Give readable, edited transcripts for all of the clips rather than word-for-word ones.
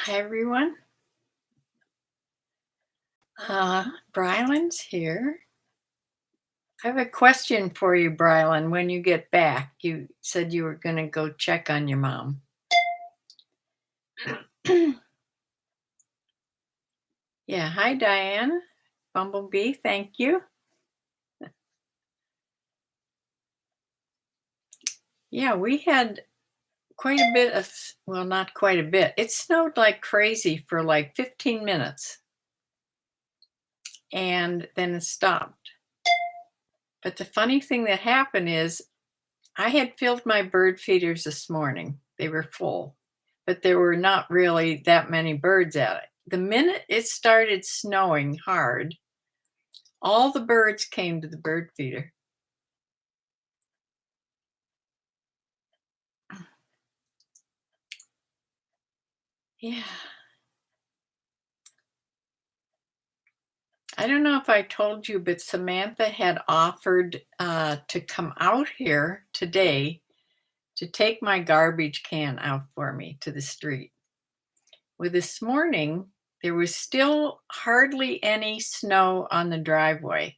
Hi, everyone. Brylan's here. I have a question for you, Brylan. When you get back, you said you were going to go check on your mom. Yeah. Hi, Diane. Bumblebee. Thank you. Yeah, we had quite a bit of, well, not quite a bit. It snowed like crazy for like 15 minutes and then it stopped. But the funny thing that happened is I had filled my bird feeders this morning. They were full, but there were not really that many birds at it. The minute it started snowing hard, all the birds came to the bird feeder. Yeah. I don't know if I told you, but Samantha had offered to come out here today to take my garbage can out for me to the street. Well, this morning, there was still hardly any snow on the driveway.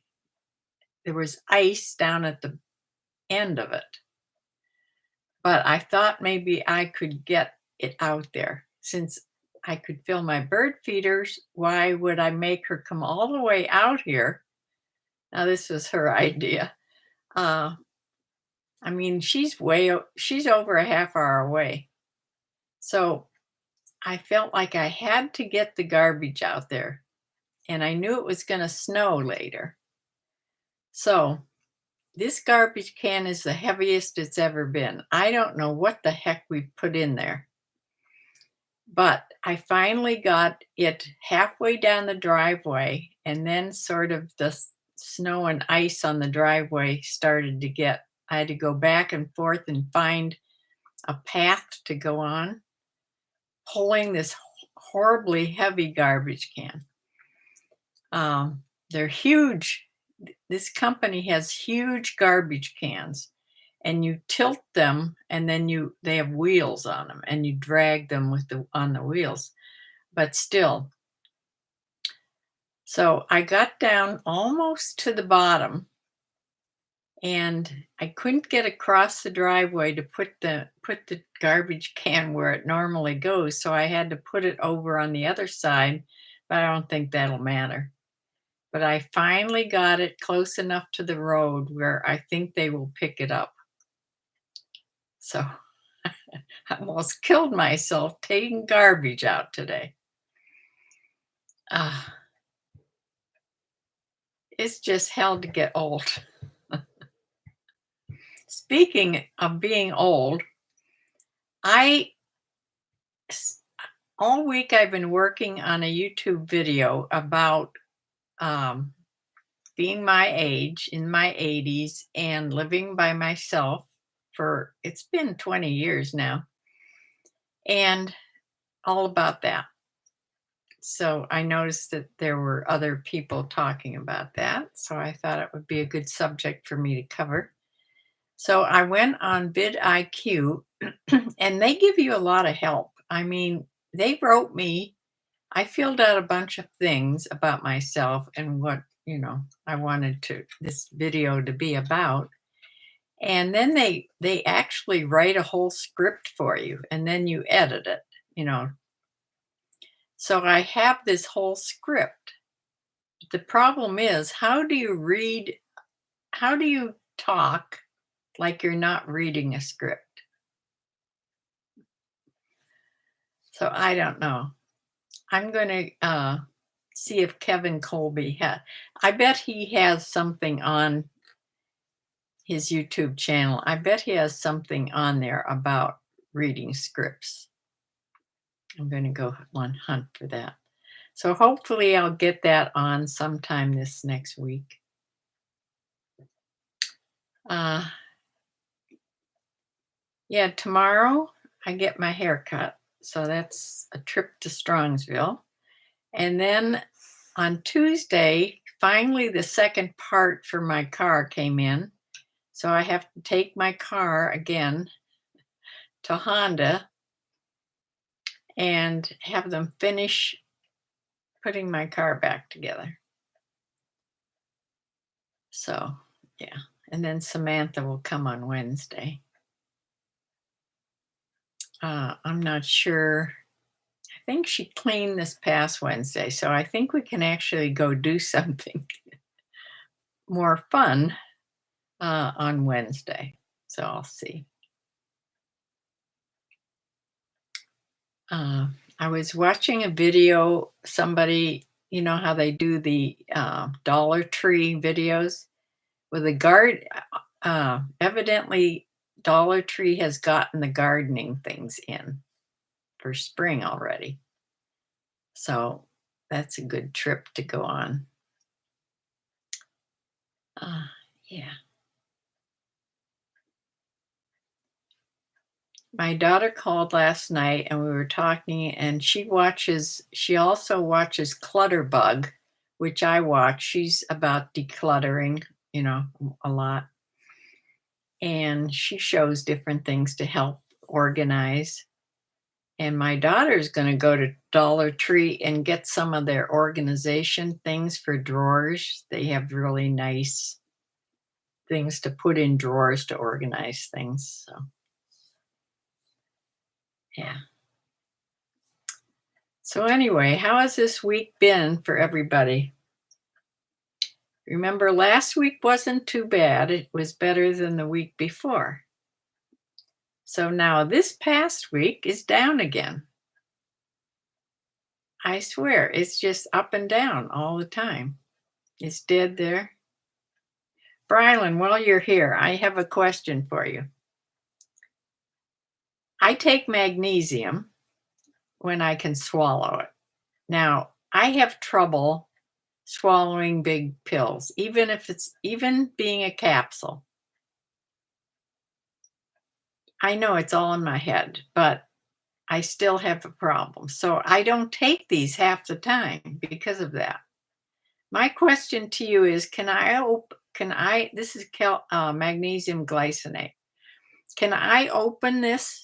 There was ice down at the end of it. But I thought maybe I could get it out there. Since I could fill my bird feeders, why would I make her come all the way out here? Now, this was her idea. I mean, she's over a half hour away. So I felt like I had to get the garbage out there. And I knew it was going to snow later. So this garbage can is the heaviest it's ever been. I don't know what the heck we put in there. But I finally got it halfway down the driveway, and then sort of the snow and ice on the driveway started to get, I had to go back and forth and find a path to go on, pulling this horribly heavy garbage can. They're huge. This company has huge garbage cans, and you tilt them, and then they have wheels on them, and you drag them on the wheels. But still, so I got down almost to the bottom, and I couldn't get across the driveway to put the garbage can where it normally goes, so I had to put it over on the other side, but I don't think that'll matter. But I finally got it close enough to the road where I think they will pick it up. So I almost killed myself taking garbage out today. It's just hell to get old. Speaking of being old, all week I've been working on a YouTube video about being my age, in my 80s, and living by myself it's been 20 years now, and all about that. So I noticed that there were other people talking about that, so I thought it would be a good subject for me to cover. So I went on vidIQ, and they give you a lot of help. I mean, they wrote me, I filled out a bunch of things about myself and what, I wanted this video to be about. And then they actually write a whole script for you, and then you edit it. So I have this whole script. The problem is, how do you talk like you're not reading a script? So I don't know. I'm going to see if Kevin Colby I bet he has something on his YouTube channel. I bet he has something on there about reading scripts. I'm going to go on hunt for that. So hopefully I'll get that on sometime this next week. Yeah, tomorrow I get my hair cut. So that's a trip to Strongsville. And then on Tuesday, finally the second part for my car came in. So I have to take my car again to Honda and have them finish putting my car back together. So, yeah. And then Samantha will come on Wednesday. I'm not sure. I think she cleaned this past Wednesday, so I think we can actually go do something more fun on Wednesday. So I'll see. I was watching a video, somebody, you know how they do the Dollar Tree videos with a evidently, Dollar Tree has gotten the gardening things in for spring already. So that's a good trip to go on. Yeah. My daughter called last night and we were talking, and she also watches Clutterbug, which I watch. She's about decluttering, a lot. And she shows different things to help organize. And my daughter's going to go to Dollar Tree and get some of their organization things for drawers. They have really nice things to put in drawers to organize things. So, yeah. So, anyway, how has this week been for everybody? Remember, last week wasn't too bad. It was better than the week before. So now this past week is down again. I swear, it's just up and down all the time. It's dead there. Brylan, while you're here, I have a question for you. I take magnesium when I can swallow it. Now, I have trouble swallowing big pills, even being a capsule. I know it's all in my head, but I still have a problem. So I don't take these half the time because of that. My question to you is, this is magnesium glycinate. Can I open this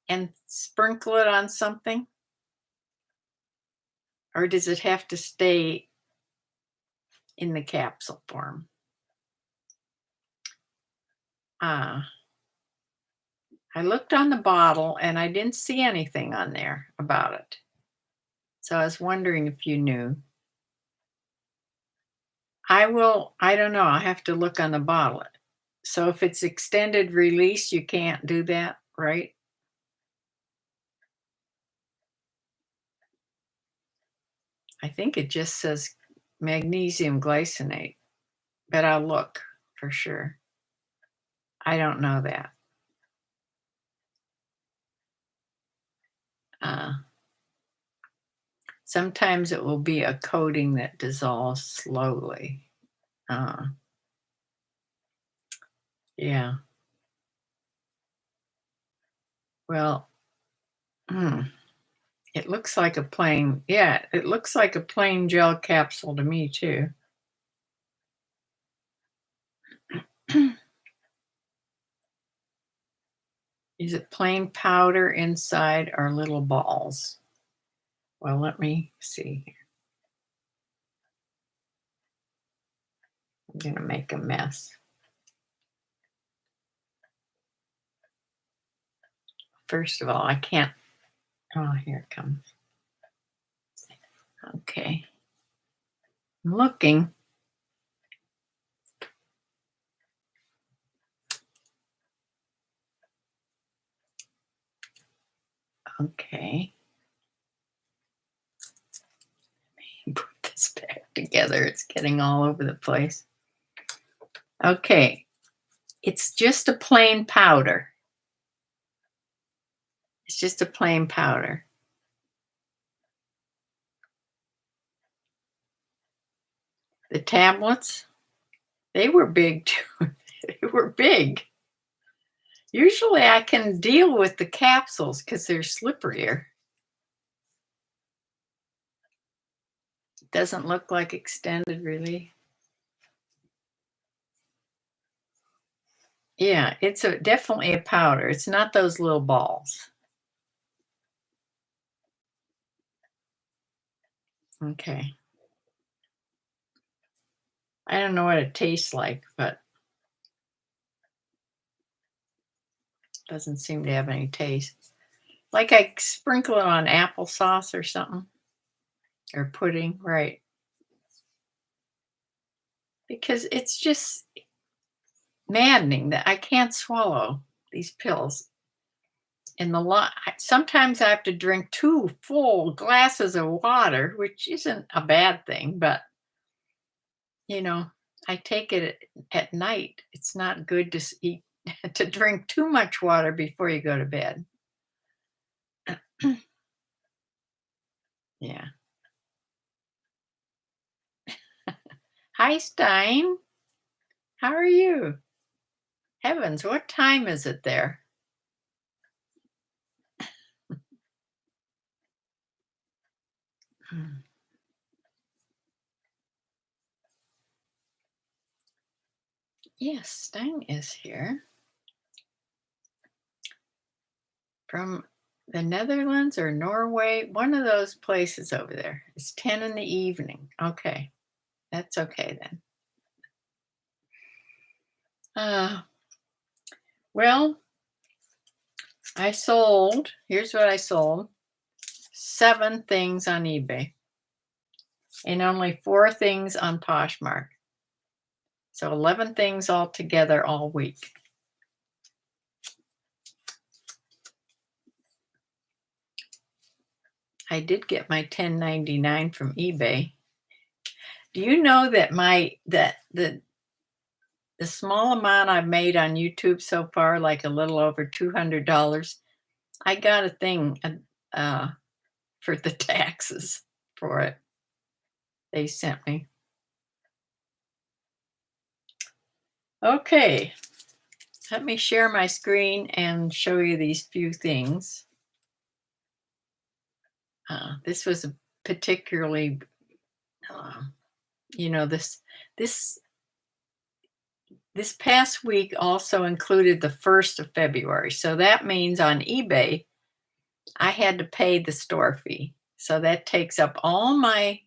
and sprinkle it on something? Or does it have to stay in the capsule form? I looked on the bottle and I didn't see anything on there about it. So I was wondering if you knew. I don't know. I have to look on the bottle. So if it's extended release, you can't do that, right? I think it just says magnesium glycinate, but I'll look for sure. I don't know that. Sometimes it will be a coating that dissolves slowly. Yeah. Well, it looks like it looks like a plain gel capsule to me too. Is it plain powder inside or little balls? Well, let me see here. I'm going to make a mess. First of all, I can't. Oh, here it comes. Okay. I'm looking. Okay. Put this back together. It's getting all over the place. Okay. It's just a plain powder. It's just a plain powder. The tablets, they were big too. They were big. Usually I can deal with the capsules because they're slipperier. It doesn't look like extended really. Yeah, it's definitely a powder. It's not those little balls. Okay. I don't know what it tastes like, but doesn't seem to have any taste. Like I sprinkle it on applesauce or something, or pudding, right? Because it's just maddening that I can't swallow these pills. And sometimes I have to drink 2 full glasses of water, which isn't a bad thing, but, you know, I take it at night. It's not good to eat to drink too much water before you go to bed. Yeah. Hi, Stein. How are you? Heavens, what time is it there? Hmm. Yes, Stein is here from the Netherlands or Norway, one of those places over there. It's 10 in the evening. Okay, that's okay then. Uh, well, here's what I sold 7 things on eBay and only 4 things on Poshmark. So 11 things altogether all week. I did get my 10.99 from eBay. Do you know that the small amount I've made on YouTube so far, like a little over $200, I got a thing for the taxes for it. They sent me. Okay, let me share my screen and show you these few things. This was a particularly, uh, you know, this this past week also included the 1st of February. So that means on eBay, I had to pay the store fee. So that takes up all my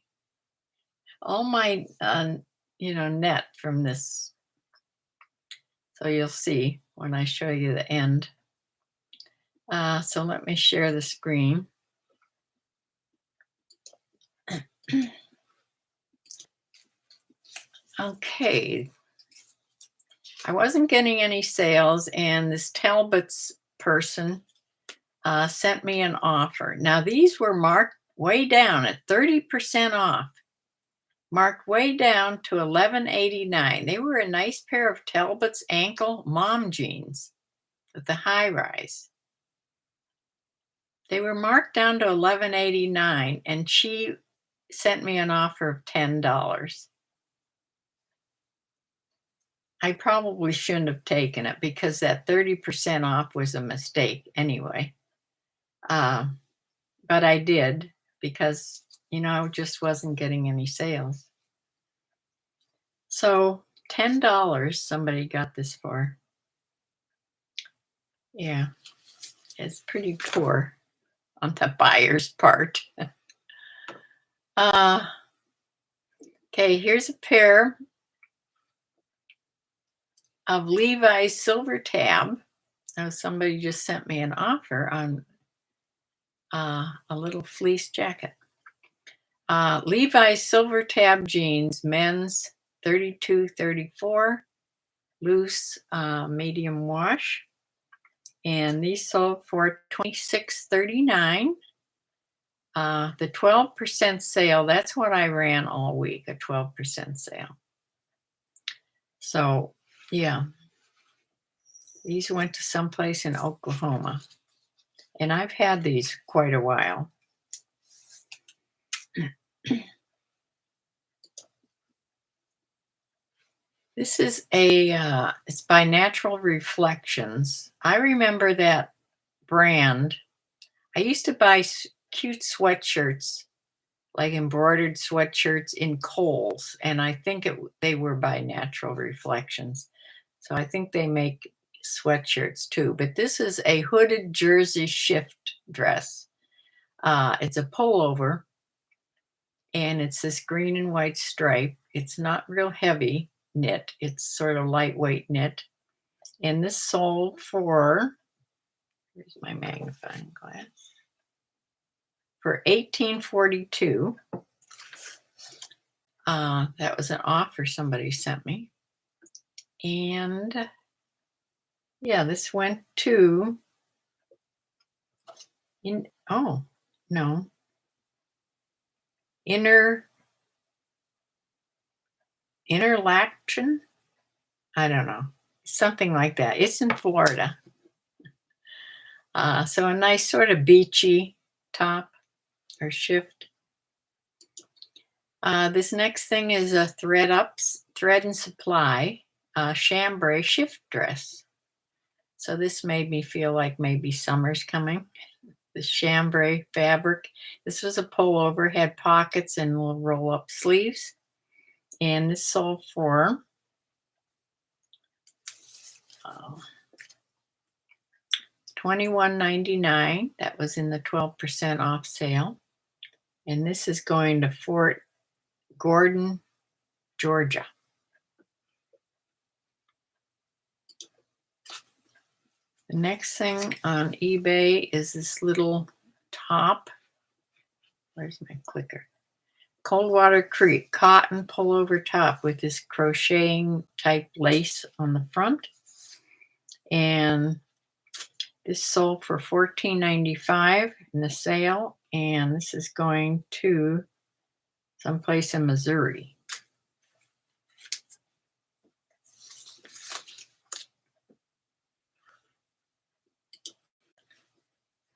net from this. So you'll see when I show you the end. So let me share the screen. Okay. I wasn't getting any sales, and this Talbot's person sent me an offer. Now, these were marked way down at 30% off, marked way down to $11.89. They were a nice pair of Talbot's ankle mom jeans with the high rise. They were marked down to $11.89, and she sent me an offer of $10. I probably shouldn't have taken it because that 30% off was a mistake anyway. Uh, but I did because, I just wasn't getting any sales. So $10 somebody got this for. Yeah, it's pretty poor on the buyer's part. uh, okay, here's a pair of Levi's silver tab. Somebody just sent me an offer on a little fleece jacket. Levi's silver tab jeans, men's 32-34, loose, medium wash. And these sold for $26.39. The 12% sale, that's what I ran all week, a 12% sale. So, yeah, these went to someplace in Oklahoma. And I've had these quite a while. This is it's by Natural Reflections. I remember that brand. I used to buy cute sweatshirts, like embroidered sweatshirts in Kohl's, and I think they were by Natural Reflections. So I think they make sweatshirts too. But this is a hooded jersey shift dress. It's a pullover, and it's this green and white stripe. It's not real heavy knit. It's sort of lightweight knit. And this sold for, here's my magnifying glass, for $18.42. That was an offer somebody sent me. And yeah, this went to, Interlaction? I don't know. Something like that. It's in Florida. So a nice sort of beachy top or shift. This next thing is a Thread and Supply chambray shift dress. So this made me feel like maybe summer's coming. The chambray fabric. This was a pullover, had pockets and little roll-up sleeves. And this sold for $21.99. That was in the 12% off sale. And this is going to Fort Gordon, Georgia. The next thing on eBay is this little top. Where's my clicker? Coldwater Creek cotton pullover top with this crocheting type lace on the front. And this sold for $14.95 in the sale. And this is going to someplace in Missouri.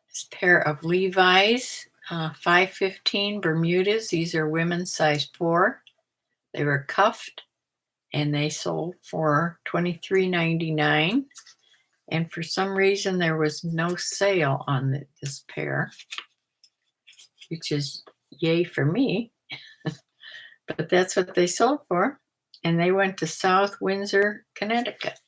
This pair of Levi's 515 Bermudas. These are women's size 4. They were cuffed and they sold for $23.99. And for some reason, there was no sale on this pair, which is yay for me. But that's what they sold for. And they went to South Windsor, Connecticut.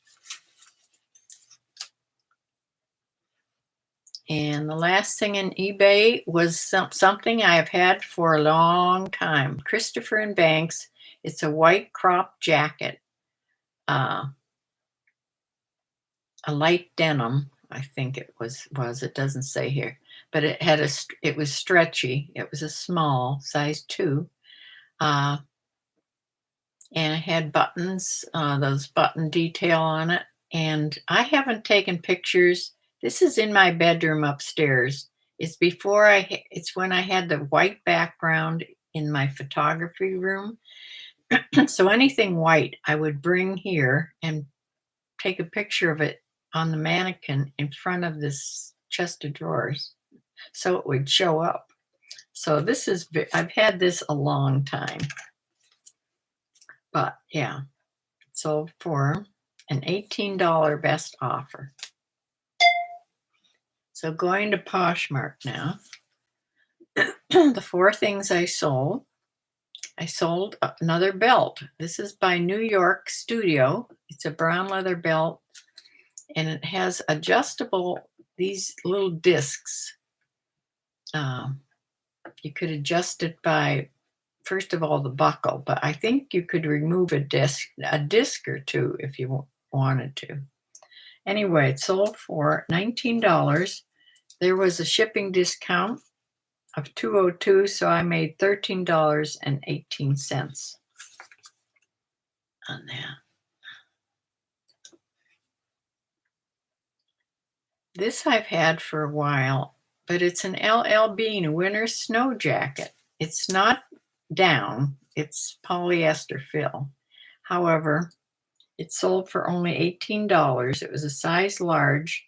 And the last thing in eBay was something I have had for a long time. Christopher & Banks. It's a white crop jacket. A light denim, I think it was. It doesn't say here. But it had it was stretchy. It was a small, size 2. And it had buttons, those button detail on it. And I haven't taken pictures. This is in my bedroom upstairs. It's it's when I had the white background in my photography room. So anything white I would bring here and take a picture of it on the mannequin in front of this chest of drawers so it would show up. So I've had this a long time. But yeah, it sold for an $18 best offer. So going to Poshmark now. The 4 things I sold another belt. This is by New York Studio. It's a brown leather belt, and it has these little discs. You could adjust it by, first of all, the buckle, but I think you could remove a disc or two if you wanted to. Anyway, it sold for $19. There was a shipping discount of $2.02, so I made $13.18 on that. This I've had for a while, but it's an LL Bean winter snow jacket. It's not down, it's polyester fill. However, it sold for only $18. It was a size large.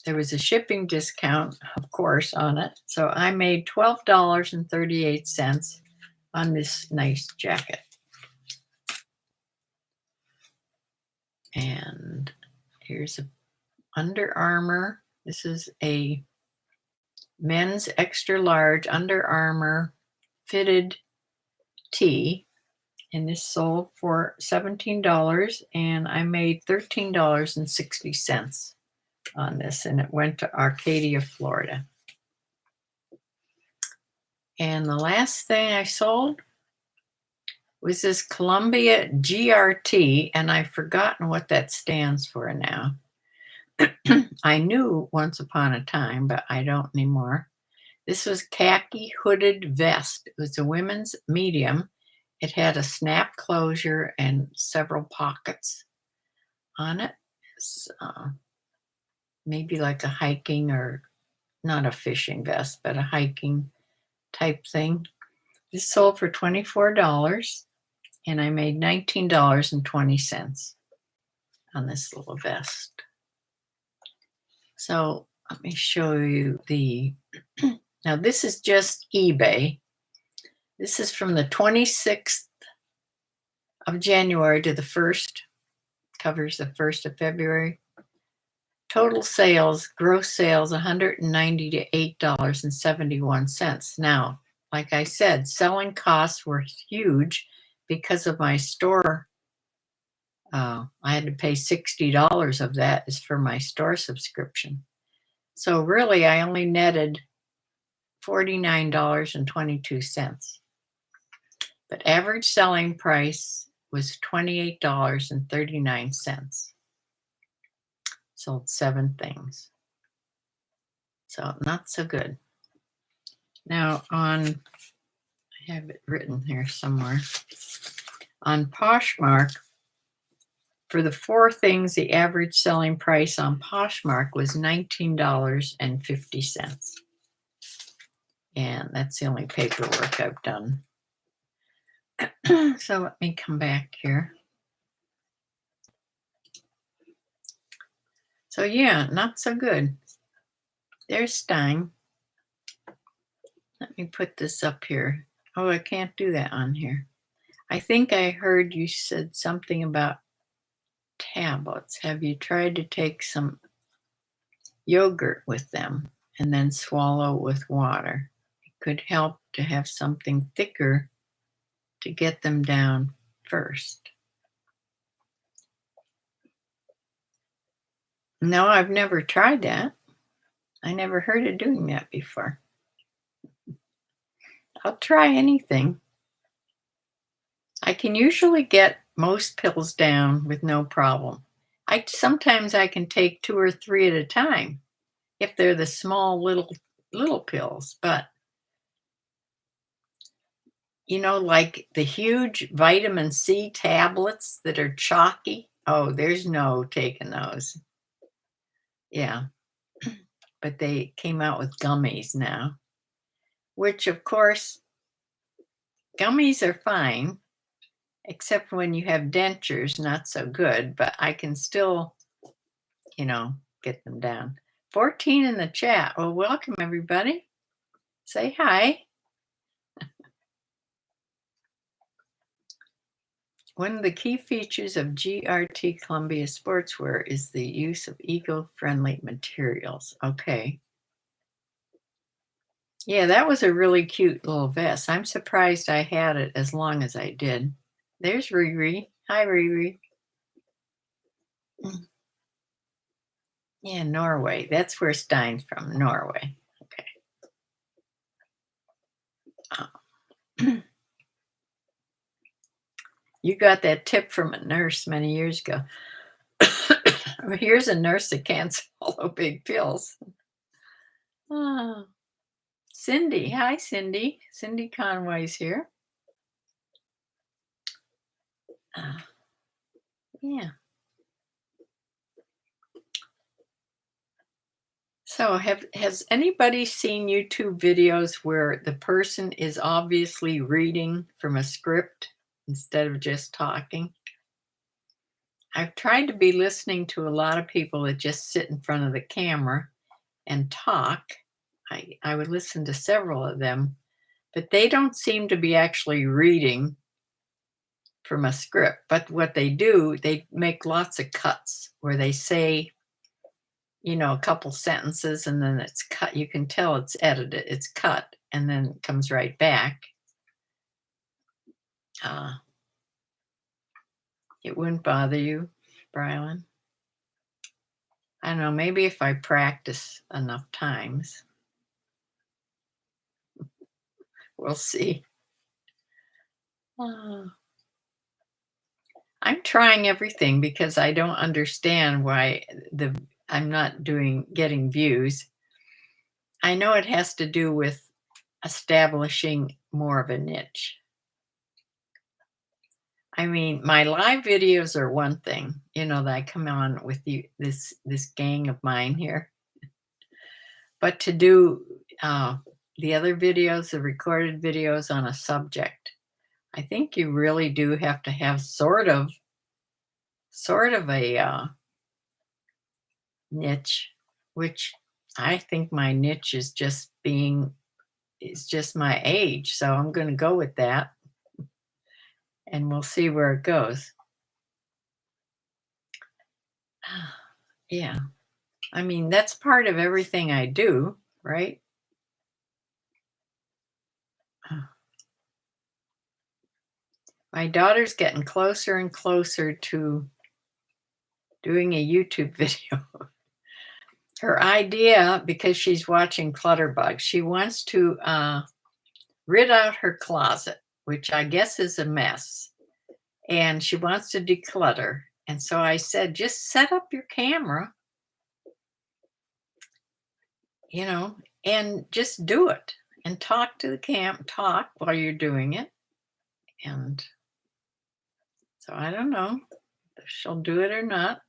There was a shipping discount, of course, on it. So I made $12.38 on this nice jacket. And here's a Under Armour. This is a men's extra large Under Armour fitted tee. And this sold for $17, and I made $13.60 on this, and it went to Arcadia, Florida. And the last thing I sold was this Columbia GRT, and I've forgotten what that stands for now. I knew once upon a time, but I don't anymore. This was khaki hooded vest. It was a women's medium. It had a snap closure and several pockets on it. It's, maybe like a hiking, or not a fishing vest, but a hiking type thing. This sold for $24, and I made $19.20 on this little vest. So let me show you the, now this is just eBay. This is from the 26th of January to the 1st, covers the 1st of February. Total sales, gross sales, $190 to $8.71. Now, like I said, selling costs were huge because of my store. I had to pay $60 of that is for my store subscription. So really, I only netted $49.22. But average selling price was $28.39. Sold 7 things. So not so good. Now I have it written here somewhere. On Poshmark, for the 4 things, the average selling price on Poshmark was $19.50. And that's the only paperwork I've done. So let me come back here. So yeah, not so good. There's Stein. Let me put this up here. Oh, I can't do that on here. I think I heard you said something about tablets. Have you tried to take some yogurt with them and then swallow with water? It could help to have something thicker to get them down first. No, I've never tried that. I never heard of doing that before. I'll try anything. I can usually get most pills down with no problem. Sometimes I can take 2 or 3 at a time if they're the small little pills, but like the huge vitamin C tablets that are chalky. Oh, there's no taking those. Yeah. But they came out with gummies now, which of course, gummies are fine, except when you have dentures, not so good, but I can still, get them down. 14 in the chat. Well, welcome everybody. Say hi. One of the key features of GRT Columbia Sportswear is the use of eco-friendly materials. Okay. Yeah, that was a really cute little vest. I'm surprised I had it as long as I did. There's Riri. Hi, Riri. Yeah, Norway. That's where Stein's from, Norway. Okay. You got that tip from a nurse many years ago. Here's a nurse that can't swallow big pills. Oh. Cindy. Hi, Cindy. Cindy Conway's here. Yeah. So has anybody seen YouTube videos where the person is obviously reading from a script instead of just talking? I've tried to be listening to a lot of people that just sit in front of the camera and talk. I would listen to several of them, but they don't seem to be actually reading from a script. But what they do, they make lots of cuts where they say, a couple sentences and then it's cut. You can tell it's edited, it's cut, and then it comes right back. It wouldn't bother you, Brylan? I don't know, maybe if I practice enough times. We'll see. Uh, I'm trying everything because I don't understand why I'm not getting views. I know it has to do with establishing more of a niche. I mean, my live videos are one thing, that I come on with this gang of mine here. But to do the other videos, the recorded videos on a subject, I think you really do have to have sort of a niche, which I think my niche is just my age. So I'm going to go with that, and we'll see where it goes. Yeah. I mean, that's part of everything I do, right? My daughter's getting closer and closer to doing a YouTube video. Her idea, because she's watching Clutterbug, she wants to rid out her closet, which I guess is a mess, and she wants to declutter. And so I said, just set up your camera, and just do it and talk to the talk while you're doing it. And so I don't know if she'll do it or not.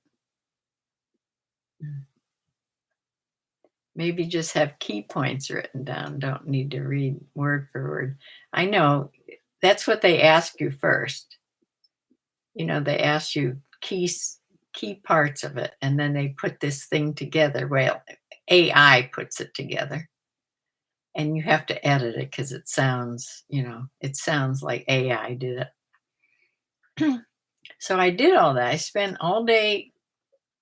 Maybe just have key points written down. Don't need to read word for word. I know that's what they ask you first. They ask you key parts of it, and then they put this thing together. Well, AI puts it together, and you have to edit it because it sounds like AI did it. So I did all that. I spent all day,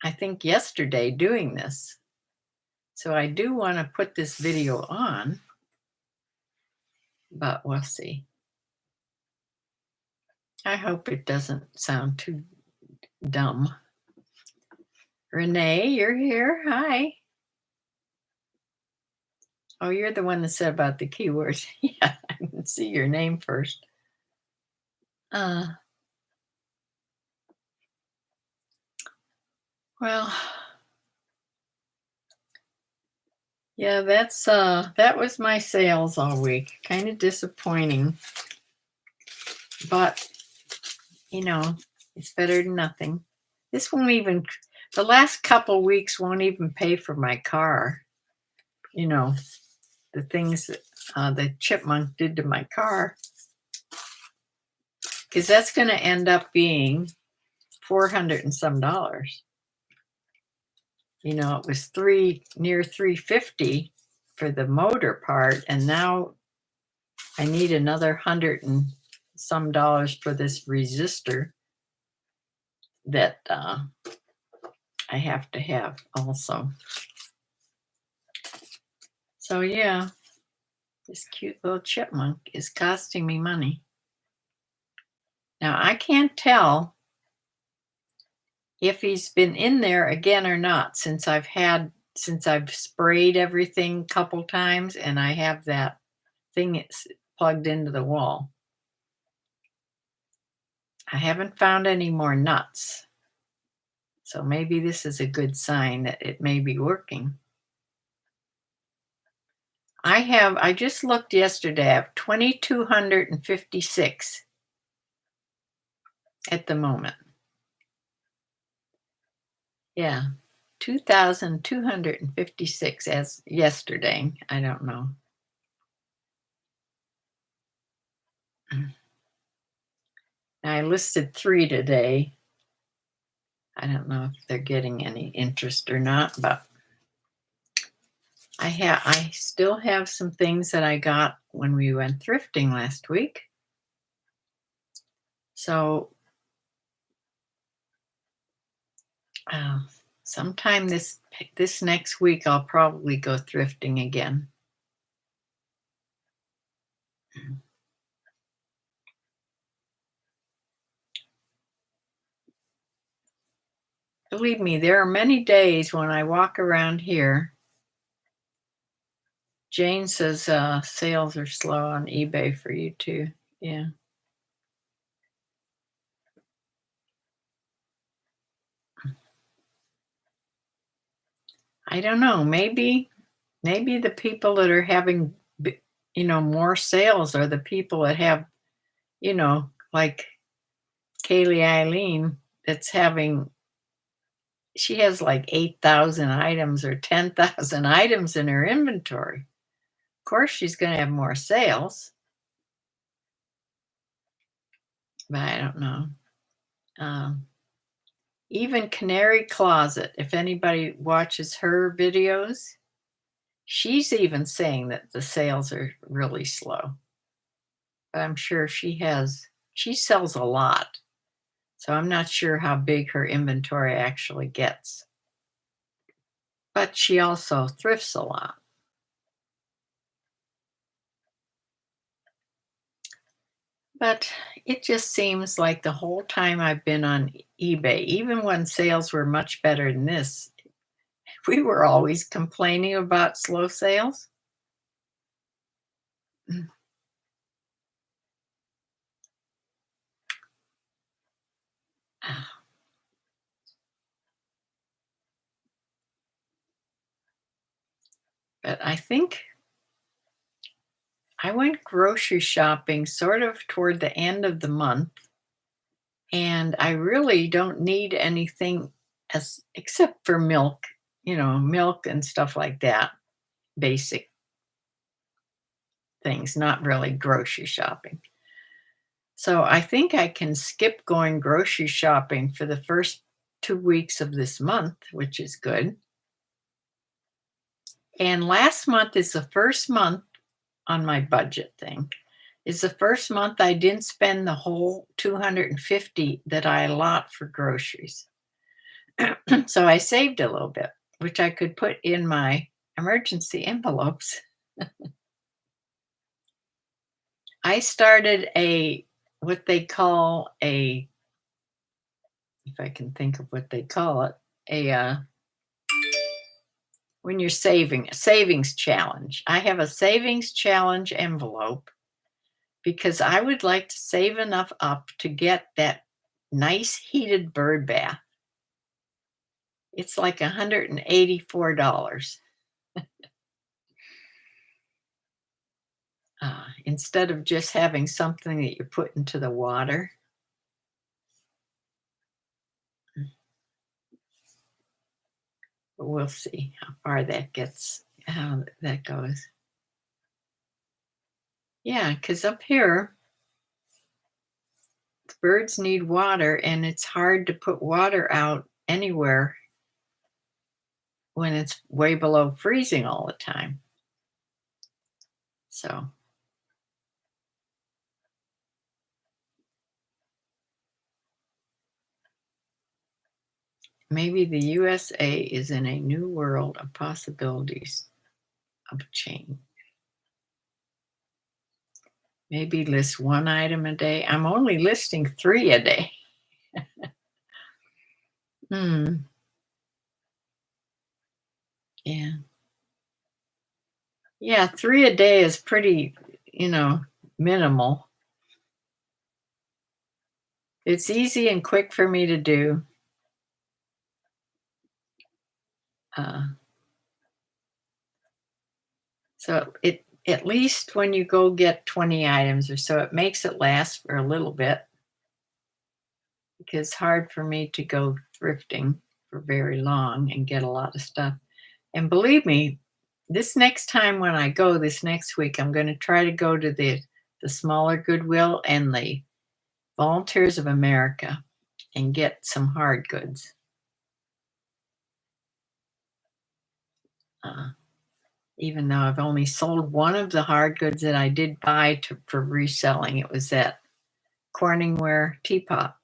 I think yesterday, doing this. So I do want to put this video on, but we'll see. I hope it doesn't sound too dumb. Renee, you're here. Hi. Oh, you're the one that said about the keywords. Yeah, I can see your name first. Well, yeah, that was my sales all week. Kind of disappointing, but it's better than nothing. The last couple weeks won't even pay for my car. The things that the chipmunk did to my car, because that's going to end up being $400 and some. It was near $350 for the motor part, and now I need another $100 and some for this resistor that I have to have also. So yeah, this cute little chipmunk is costing me money. Now I can't tell if he's been in there again or not since I've sprayed everything a couple times, and I have that thing plugged into the wall. I haven't found any more nuts. So maybe this is a good sign that it may be working. I just looked yesterday, I have 2,256 at the moment. Yeah, 2,256 as yesterday. I don't know. Now I listed 3 today. I don't know if they're getting any interest or not, but I still have some things that I got when we went thrifting last week. So sometime this next week, I'll probably go thrifting again. Believe me, there are many days when I walk around here Jane says sales are slow on eBay for you too. Yeah. I don't know. Maybe the people that are having more sales are the people that have, like Kaylee Eileen that's having she has like 8,000 items or 10,000 items in her inventory. Of course, she's going to have more sales, but I don't know. Um, Even Canary Closet, if anybody watches her videos, she's even saying that the sales are really slow. But I'm sure she sells a lot. So I'm not sure how big her inventory actually gets. But she also thrifts a lot. But it just seems like the whole time I've been on eBay, even when sales were much better than this, we were always complaining about slow sales. Mm. Ah, but I think I went grocery shopping sort of toward the end of the month, and I really don't need anything as except for milk, milk and stuff like that, basic things, not really grocery shopping. So I think I can skip going grocery shopping for the first 2 weeks of this month, which is good. And last month is the first month on my budget thing. Is the first month I didn't spend the whole 250 that I allot for groceries. So I saved a little bit, which I could put in my emergency envelopes. I started what they call if I can think of what they call it, when you're saving, a savings challenge. I have a savings challenge envelope because I would like to save enough up to get that nice heated bird bath. It's like $184. Instead of just having something that you put into the water. But we'll see how far that gets, how that goes. Yeah, because up here, the birds need water, and it's hard to put water out anywhere when it's way below freezing all the time. So maybe the USA is in a new world of possibilities of change. Maybe list one item a day. I'm only listing 3 a day. Hmm. Yeah. Yeah, 3 a day is pretty, minimal. It's easy and quick for me to do. Uh, so it at least when you go get 20 items or so, it makes it last for a little bit because it's hard for me to go thrifting for very long and get a lot of stuff. And believe me, this next time when I go this next week, I'm going to try to go to the smaller Goodwill and the Volunteers of America and get some hard goods. Uh, Even though I've only sold one of the hard goods that I did buy for reselling. It was that Corningware teapot.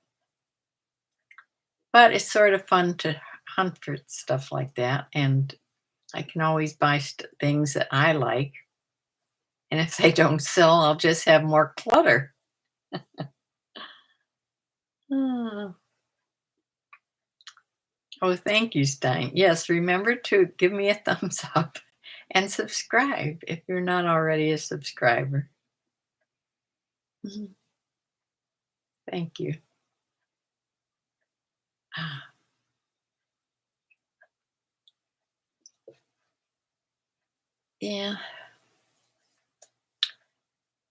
But it's sort of fun to hunt for stuff like that, and I can always buy things that I like. And if they don't sell, I'll just have more clutter. Oh, oh, thank you, Stein. Yes, remember to give me a thumbs up And subscribe if you're not already a subscriber. Mhm. Thank you. Ah, yeah,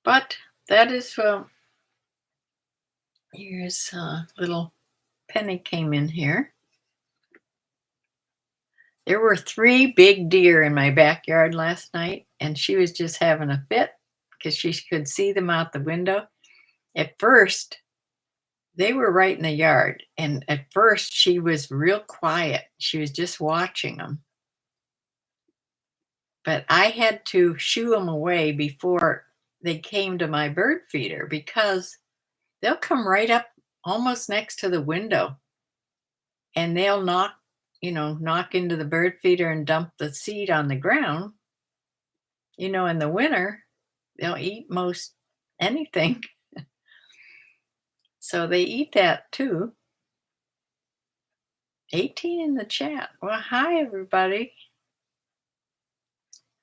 but that is, here's a little Penny came in here. There were 3 big deer in my backyard last night, and she was just having a fit because she could see them out the window. At first, they were right in the yard, and at first she was real quiet. She was just watching them. But I had to shoo them away before they came to my bird feeder because they'll come right up almost next to the window and they'll knock into the bird feeder and dump the seed on the ground. In the winter, they'll eat most anything. So they eat that too. 18 in the chat. Well, hi, everybody.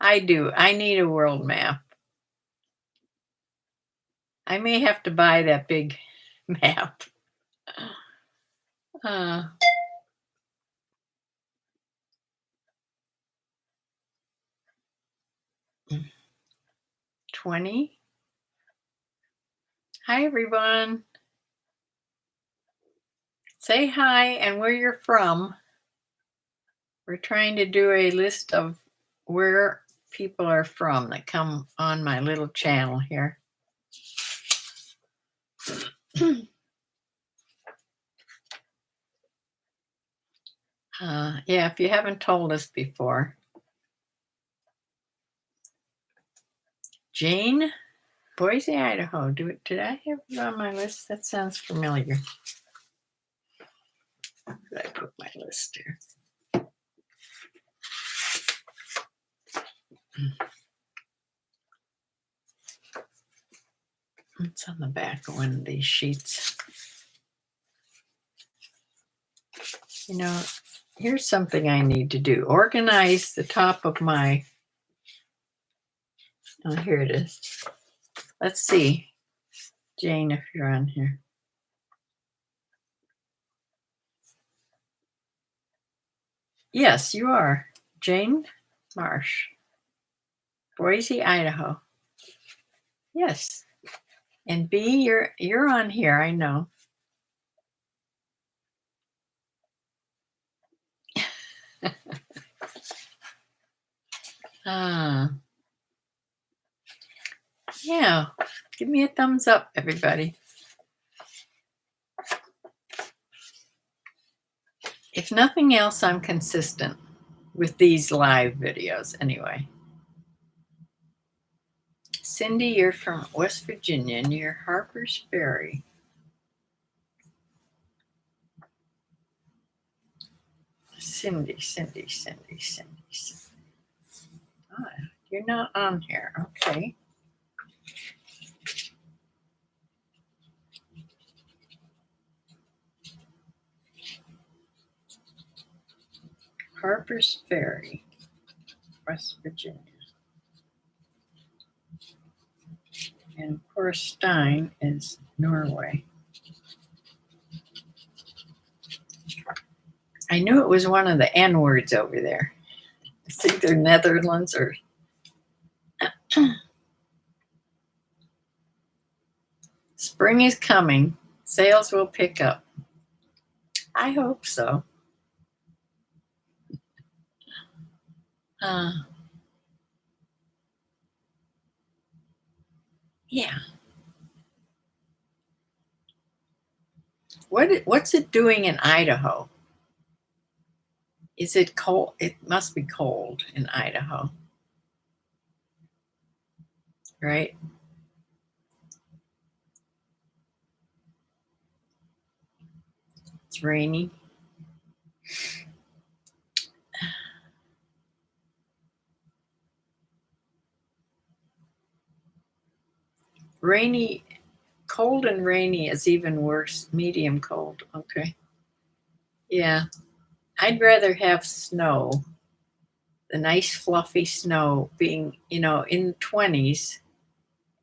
I do. I need a world map. I may have to buy that big map. Uh, 20. Hi, everyone. Say hi and where you're from. We're trying to do a list of where people are from that come on my little channel here. Yeah, if you haven't told us before. Jane, Boise, Idaho. Did I have it on my list? That sounds familiar. Where did I put my list here? It's on the back of one of these sheets. Here's something I need to do. Organize the top of my... Oh, here it is. Let's see. Jane, if you're on here. Yes, you are. Jane Marsh. Boise, Idaho. Yes. And B, you're on here, I know. Yeah. Give me a thumbs up, everybody. If nothing else, I'm consistent with these live videos anyway. Cindy, you're from West Virginia near Harper's Ferry. Cindy. Oh, you're not on here. Okay. Harper's Ferry, West Virginia. And of course, Stein is Norway. I knew it was one of the N words over there. It's either Netherlands or... Spring is coming. Sales will pick up. I hope so. Yeah. What's it doing in Idaho? Is it cold? It must be cold in Idaho, right? It's rainy. Rainy, cold and rainy is even worse. Medium cold. Okay. Yeah. I'd rather have snow. the nice fluffy snow being, in the 20s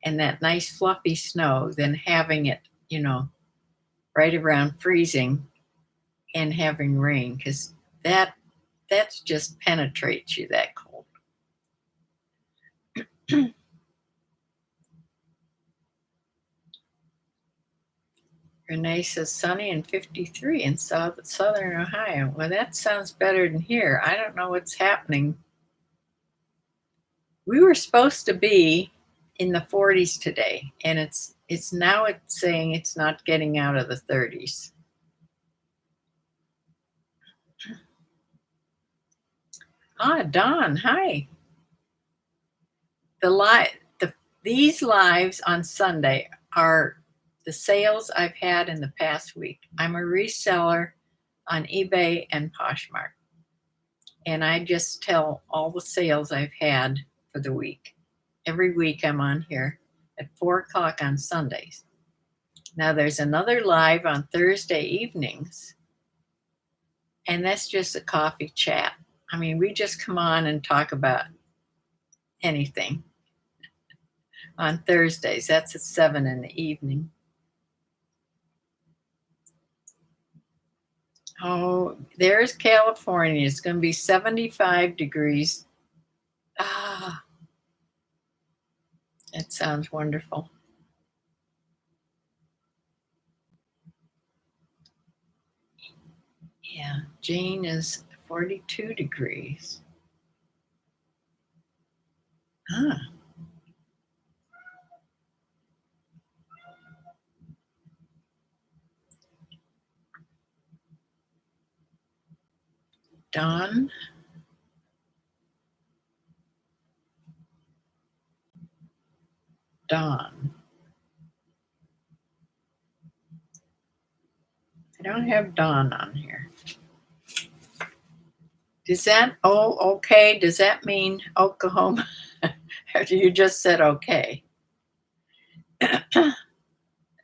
and that nice fluffy snow, than having it, right around freezing and having rain, because that's just penetrates you, that cold. Renee says sunny and 53 in southern Ohio. Well, that sounds better than here. I don't know what's happening. We were supposed to be in the 40s today, and it's now it's saying it's not getting out of the 30s. Don, hi. These lives on Sunday are the sales I've had in the past week. I'm a reseller on eBay and Poshmark, and I just tell all the sales I've had for the week. Every week I'm on here at 4 o'clock on Sundays. Now there's another live on Thursday evenings, and that's just a coffee chat. I mean, we just come on and talk about anything on Thursdays. That's at 7 in the evening. Oh, there's California. It's going to be 75 degrees. Ah, that sounds wonderful. Yeah, Jane is 42 degrees. Ah. Don. I don't have Dawn on here. Does that, okay, does that mean Oklahoma? Or you just said okay?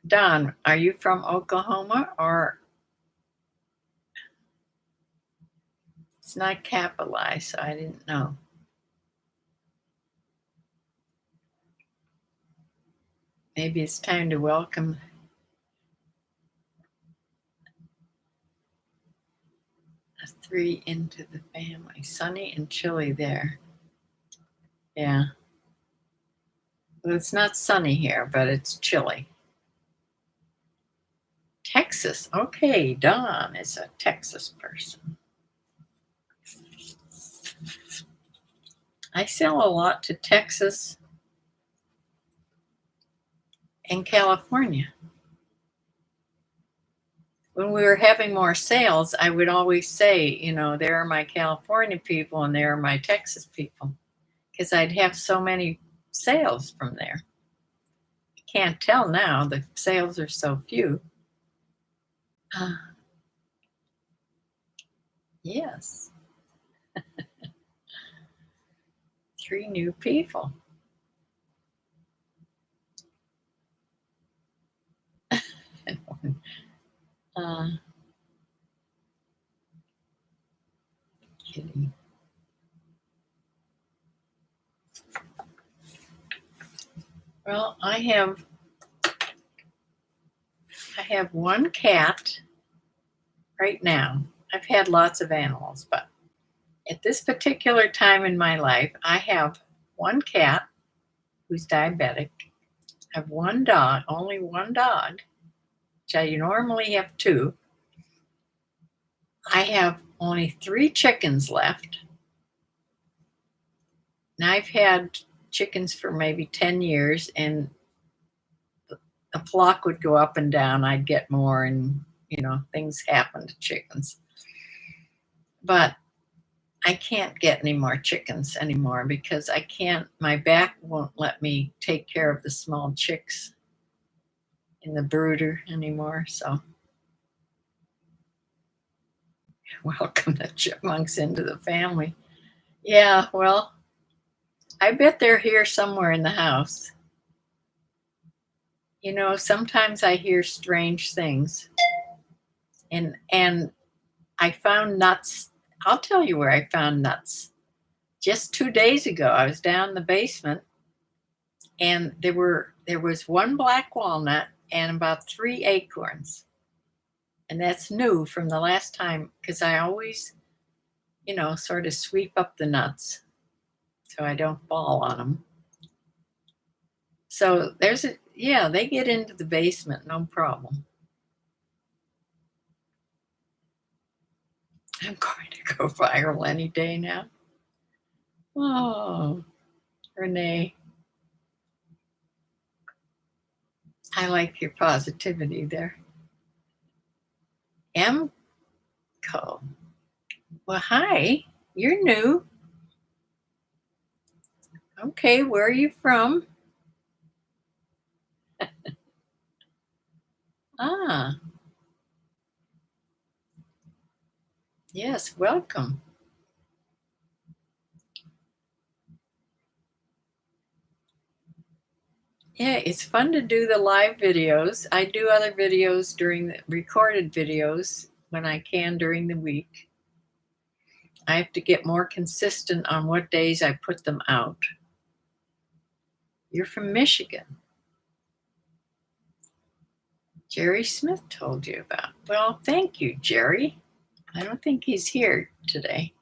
Don, are you from Oklahoma, or it's not capitalized, so I didn't know. Maybe it's time to welcome a 3 into the family. Sunny and chilly there. Yeah. Well, it's not sunny here, but it's chilly. Texas. Okay, Don is a Texas person. I sell a lot to Texas and California. When we were having more sales, I would always say, there are my California people and there are my Texas people, because I'd have so many sales from there. You can't tell now, the sales are so few. Yes. 3 new people. Kidding. Well, I have one cat right now. I've had lots of animals, but at this particular time in my life, I have one cat who's diabetic. I have one dog, only one dog, which I normally have 2. I have only 3 chickens left. Now I've had chickens for maybe 10 years, and the flock would go up and down. I'd get more, and things happen to chickens. But I can't get any more chickens anymore because my back won't let me take care of the small chicks in the brooder anymore. So welcome the chipmunks into the family. Yeah, well, I bet they're here somewhere in the house. Sometimes I hear strange things. And I found nuts. I'll tell you where I found nuts. just 2 days ago, I was down in the basement and there was one black walnut and about 3 acorns. And that's new from the last time because I always, sort of sweep up the nuts so I don't fall on them. So yeah, they get into the basement, no problem. I'm going to go viral any day now. Oh, Renee. I like your positivity there. Mco. Well, hi. You're new. Okay, where are you from? Ah, yes, welcome. Yeah, it's fun to do the live videos. I do other videos during the recorded videos when I can during the week. I have to get more consistent on what days I put them out. You're from Michigan. Jerry Smith told you about. Well, thank you, Jerry. I don't think he's here today.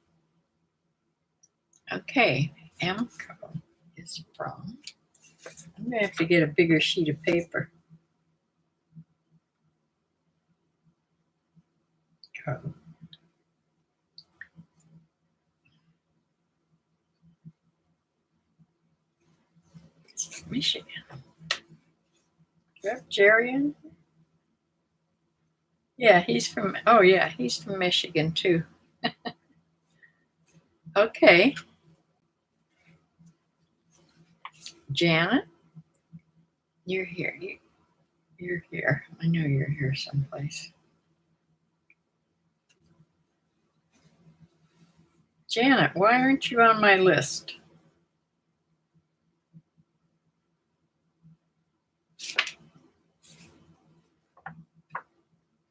Okay, Amco is from. I'm going to have to get a bigger sheet of paper. Co. It's from Michigan. Do you have Jerry in? Yeah, he's from Michigan too. Okay. Janet, you're here. You're here. I know you're here someplace. Janet, why aren't you on my list?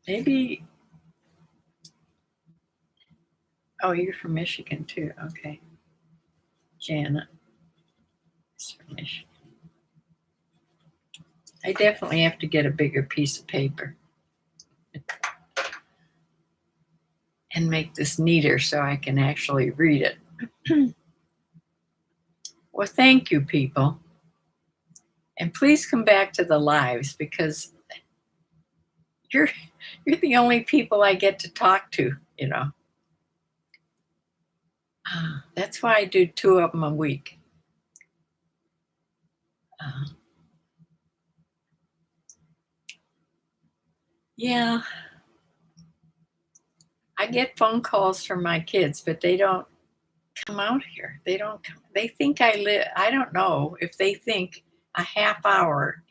Maybe. Oh, you're from Michigan too. Okay. Janet is from Michigan. I definitely have to get a bigger piece of paper and make this neater so I can actually read it. Well, thank you, people. And please come back to the lives because you're the only people I get to talk to, That's why I do 2 of them a week. Yeah. I get phone calls from my kids, but they don't come out here. They don't come. They think I don't know if they think a half hour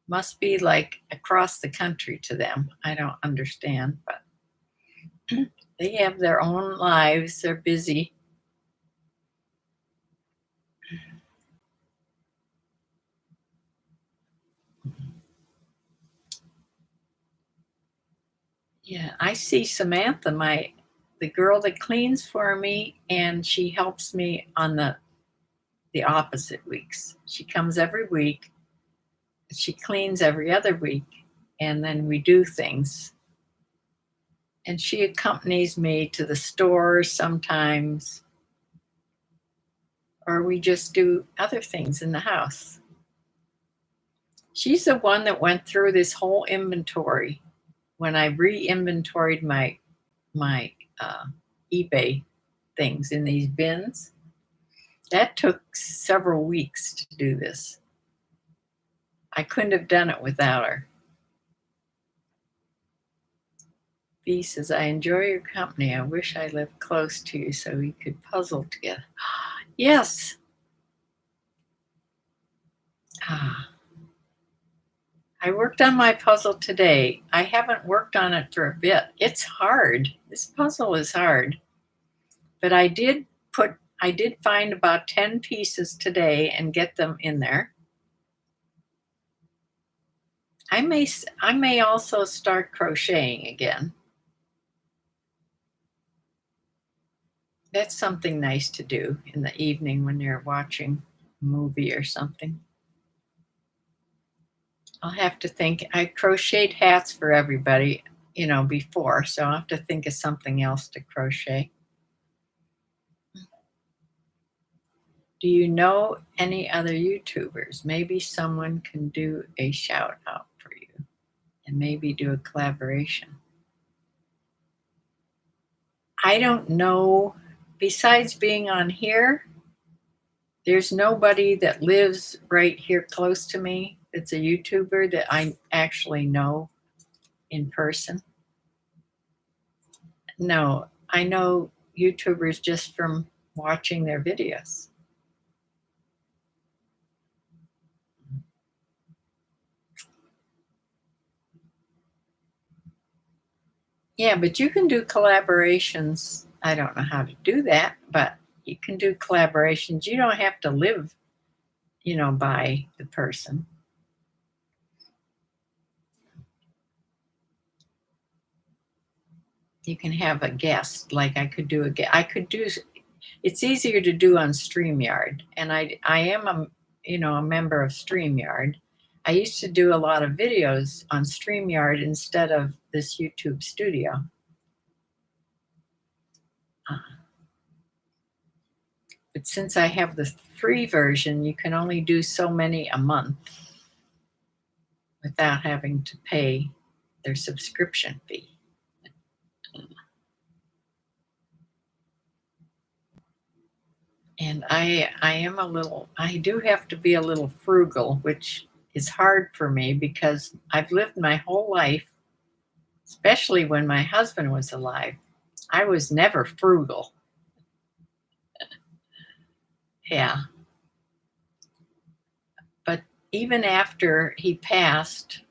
must be like across the country to them. I don't understand, but they have their own lives. They're busy. Yeah, I see Samantha, the girl that cleans for me, and she helps me on the opposite weeks. She comes every week. She cleans every other week, and then we do things. And she accompanies me to the store sometimes, or we just do other things in the house. She's the one that went through this whole inventory when I re-inventoried my eBay things in these bins. That took several weeks to do this. I couldn't have done it without her. B says, I enjoy your company. I wish I lived close to you so we could puzzle together. Yes. I worked on my puzzle today. I haven't worked on it for a bit. It's hard. This puzzle is hard. But I did find about 10 pieces today and get them in there. I may also start crocheting again. That's something nice to do in the evening when you're watching a movie or something. I'll have to think. I crocheted hats for everybody, before, so I'll have to think of something else to crochet. Do you know any other YouTubers? Maybe someone can do a shout out for you and maybe do a collaboration. I don't know. Besides being on here, there's nobody that lives right here close to me that's a YouTuber that I actually know in person. No, I know YouTubers just from watching their videos. Yeah, but you can do collaborations. I don't know how to do that, but you can do collaborations. You don't have to live, by the person. You can have a guest. Like I could do I could do. It's easier to do on StreamYard, and I am a member of StreamYard. I used to do a lot of videos on StreamYard instead of this YouTube studio. Uh, But since I have the free version, you can only do so many a month without having to pay their subscription fee. And I do have to be a little frugal, which is hard for me because I've lived my whole life, especially when my husband was alive. I was never frugal. Yeah. But even after he passed,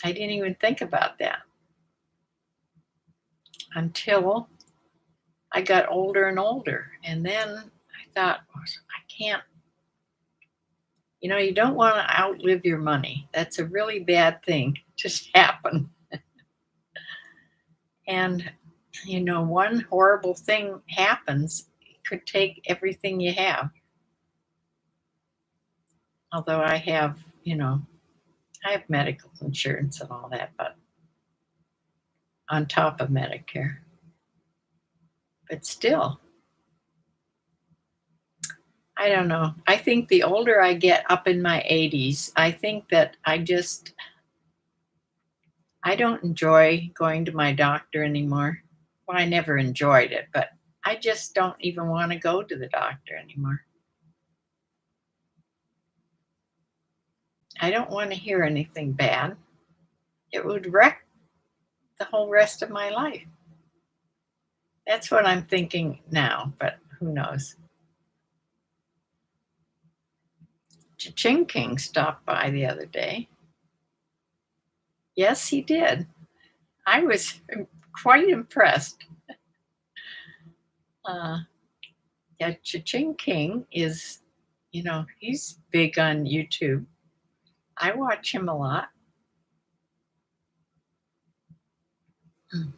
I didn't even think about that until I got older and older. And then I thought, I can't, you don't want to outlive your money. That's a really bad thing just happen. And, one horrible thing happens, it could take everything you have. Although I have medical insurance and all that, but on top of Medicare. But still, I don't know. I think the older I get up in my 80s, I think that I don't enjoy going to my doctor anymore. Well, I never enjoyed it, but I just don't even want to go to the doctor anymore. I don't want to hear anything bad. It would wreck the whole rest of my life. That's what I'm thinking now, but who knows? Ching King stopped by the other day. Yes, he did. I was quite impressed. Uh, yeah, Ching King is, he's big on YouTube. I watch him a lot. Mm.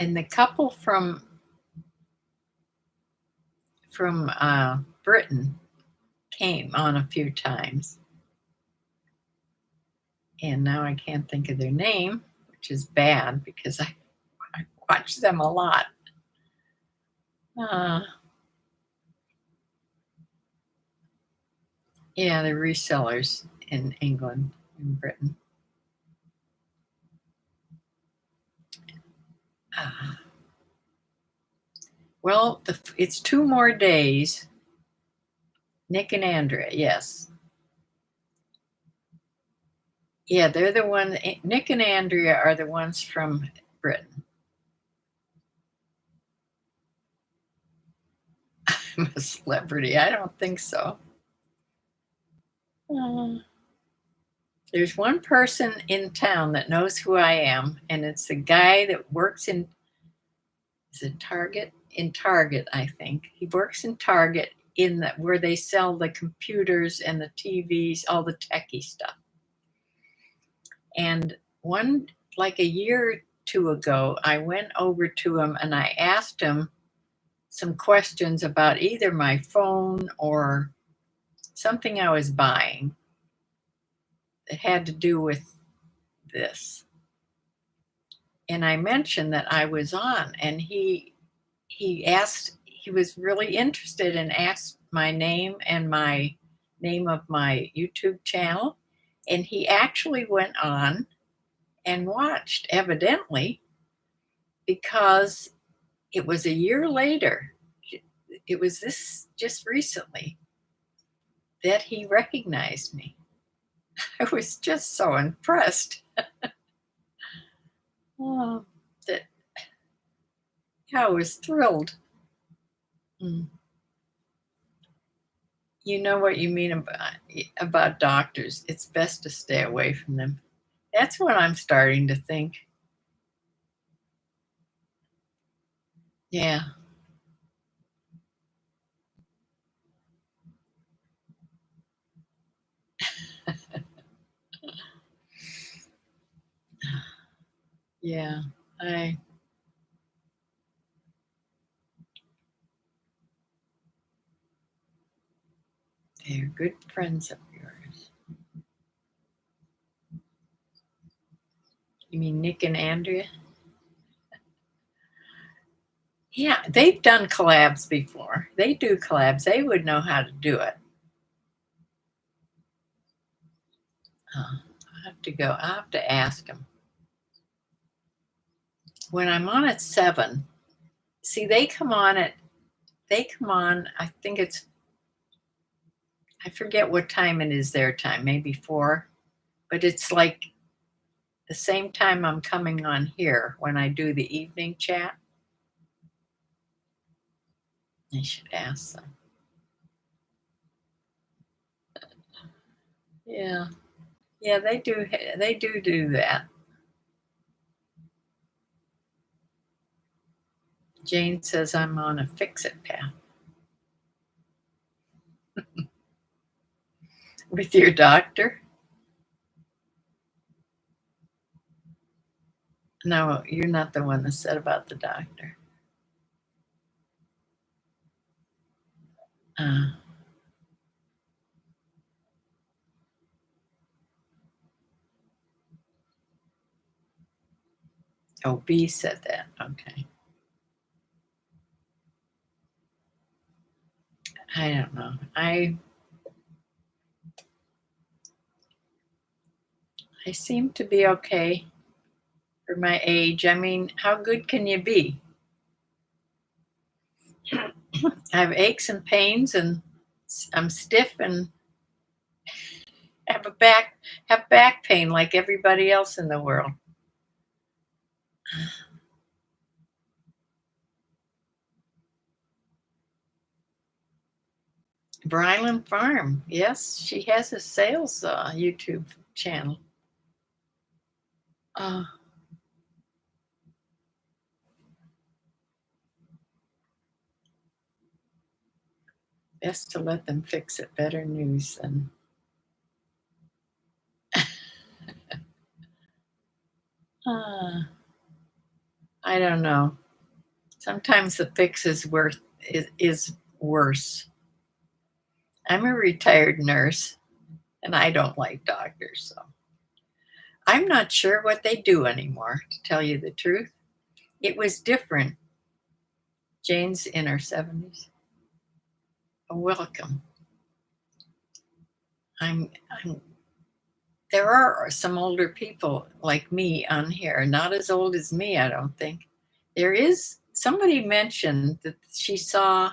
And the couple from Britain came on a few times, and now I can't think of their name, which is bad because I watch them a lot. Uh, yeah, they're resellers in England and Britain. Uh, well, it's 2 more days. Nick and Andrea, yes. Yeah, they're the one. Nick and Andrea are the ones from Britain. I'm a celebrity. I don't think so. Uh, there's one person in town that knows who I am, and it's the guy that works is it Target? In Target, I think. He works in Target where they sell the computers and the TVs, all the techie stuff. And like a year or two ago, I went over to him and I asked him some questions about either my phone or something I was buying that had to do with this. And I mentioned that I was on, and he was really interested and asked my name and my name of my YouTube channel. And he actually went on and watched, evidently, because it was a year later. It was this just recently that he recognized me. I was just so impressed. Oh, that yeah, I was thrilled. Mm. You know what you mean about doctors. It's best to stay away from them. That's what I'm starting to think. Yeah. Yeah. I They're good friends of yours. You mean Nick and Andrea? Yeah, they've done collabs before. They do collabs. They would know how to do it. I'll have to ask them. When I'm on at 7, see, they come on, I think I forget what time it is their time, maybe 4, but it's like the same time I'm coming on here when I do the evening chat. I should ask them. Yeah. Yeah, they do that. Jane says I'm on a fix-it path. With your doctor? No, you're not the one that said about the doctor. Uh, oh, B said that. Okay. I don't know. I seem to be okay for my age. I mean, how good can you be? I have aches and pains, and I'm stiff, and have back pain like everybody else in the world. Bryland Farm, yes, she has a sales YouTube channel. Uh, Best to let them fix it. Better news than uh, I don't know. Sometimes the fix is worse. I'm a retired nurse, and I don't like doctors, so I'm not sure what they do anymore, to tell you the truth. It was different. Jane's in her 70s. Welcome. I'm There are some older people like me on here, not as old as me, I don't think. There is somebody mentioned that she saw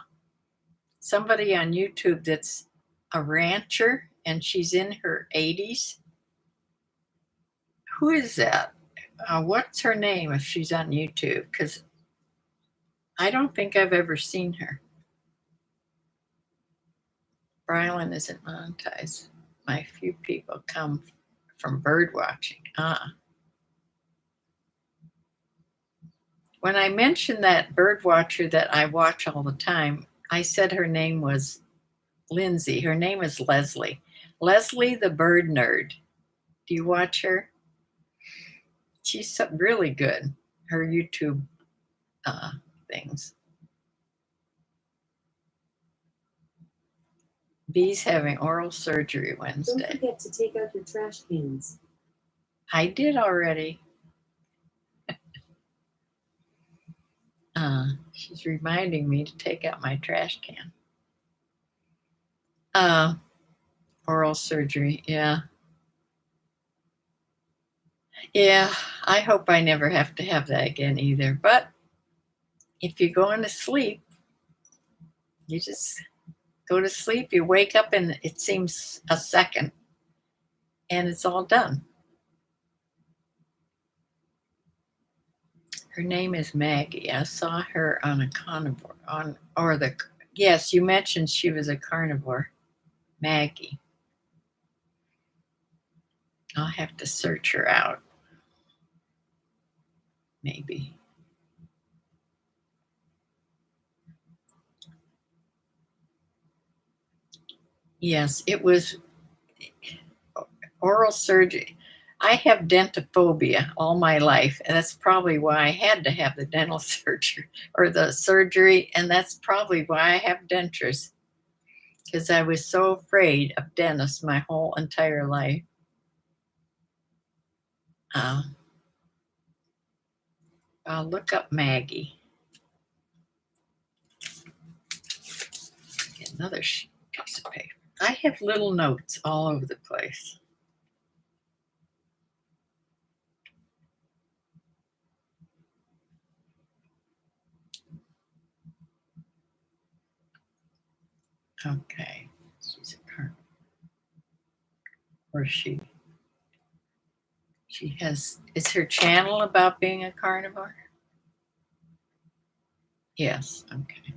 somebody on YouTube that's a rancher and she's in her 80s. Who is that? What's her name if she's on YouTube? Because I don't think I've ever seen her. Brylan isn't monetized. My few people come from bird watching. When I mentioned that bird watcher that I watch all the time, I said her name was Lindsay. Her name is Leslie. Leslie the bird nerd. Do you watch her? She's really good. Her YouTube things. Bee's having oral surgery Wednesday. Don't forget to take out your trash cans. I did already. She's reminding me to take out my trash can. Oral surgery, yeah. Yeah, I hope I never have to have that again either. But if you're going to sleep, you just go to sleep, you wake up, and it seems a second, and it's all done. Her name is Maggie. I saw her on a carnivore yes, you mentioned she was a carnivore. Maggie. I'll have to search her out. Maybe. Yes, it was oral surgery. I have dentophobia all my life, and that's probably why I had to have the dental surgery or the surgery, and that's probably why I have dentures, because I was so afraid of dentists my whole entire life. I'll look up Maggie. Get another piece of paper. I have little notes all over the place. Okay, she's a carnivore. Or she has, is her channel about being a carnivore? Yes, okay.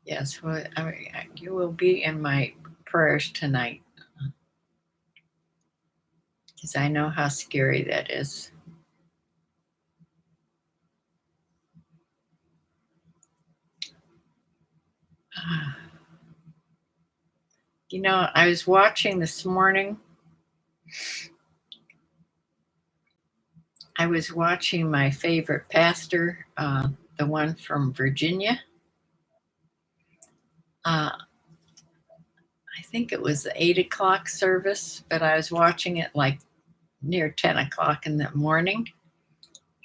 Yes, well, you will be in my prayers tonight, because I know how scary that is. You know, I was watching this morning. I was watching my favorite pastor, the one from Virginia. I think it was the 8 o'clock service, but I was watching it like near 10 o'clock in the morning.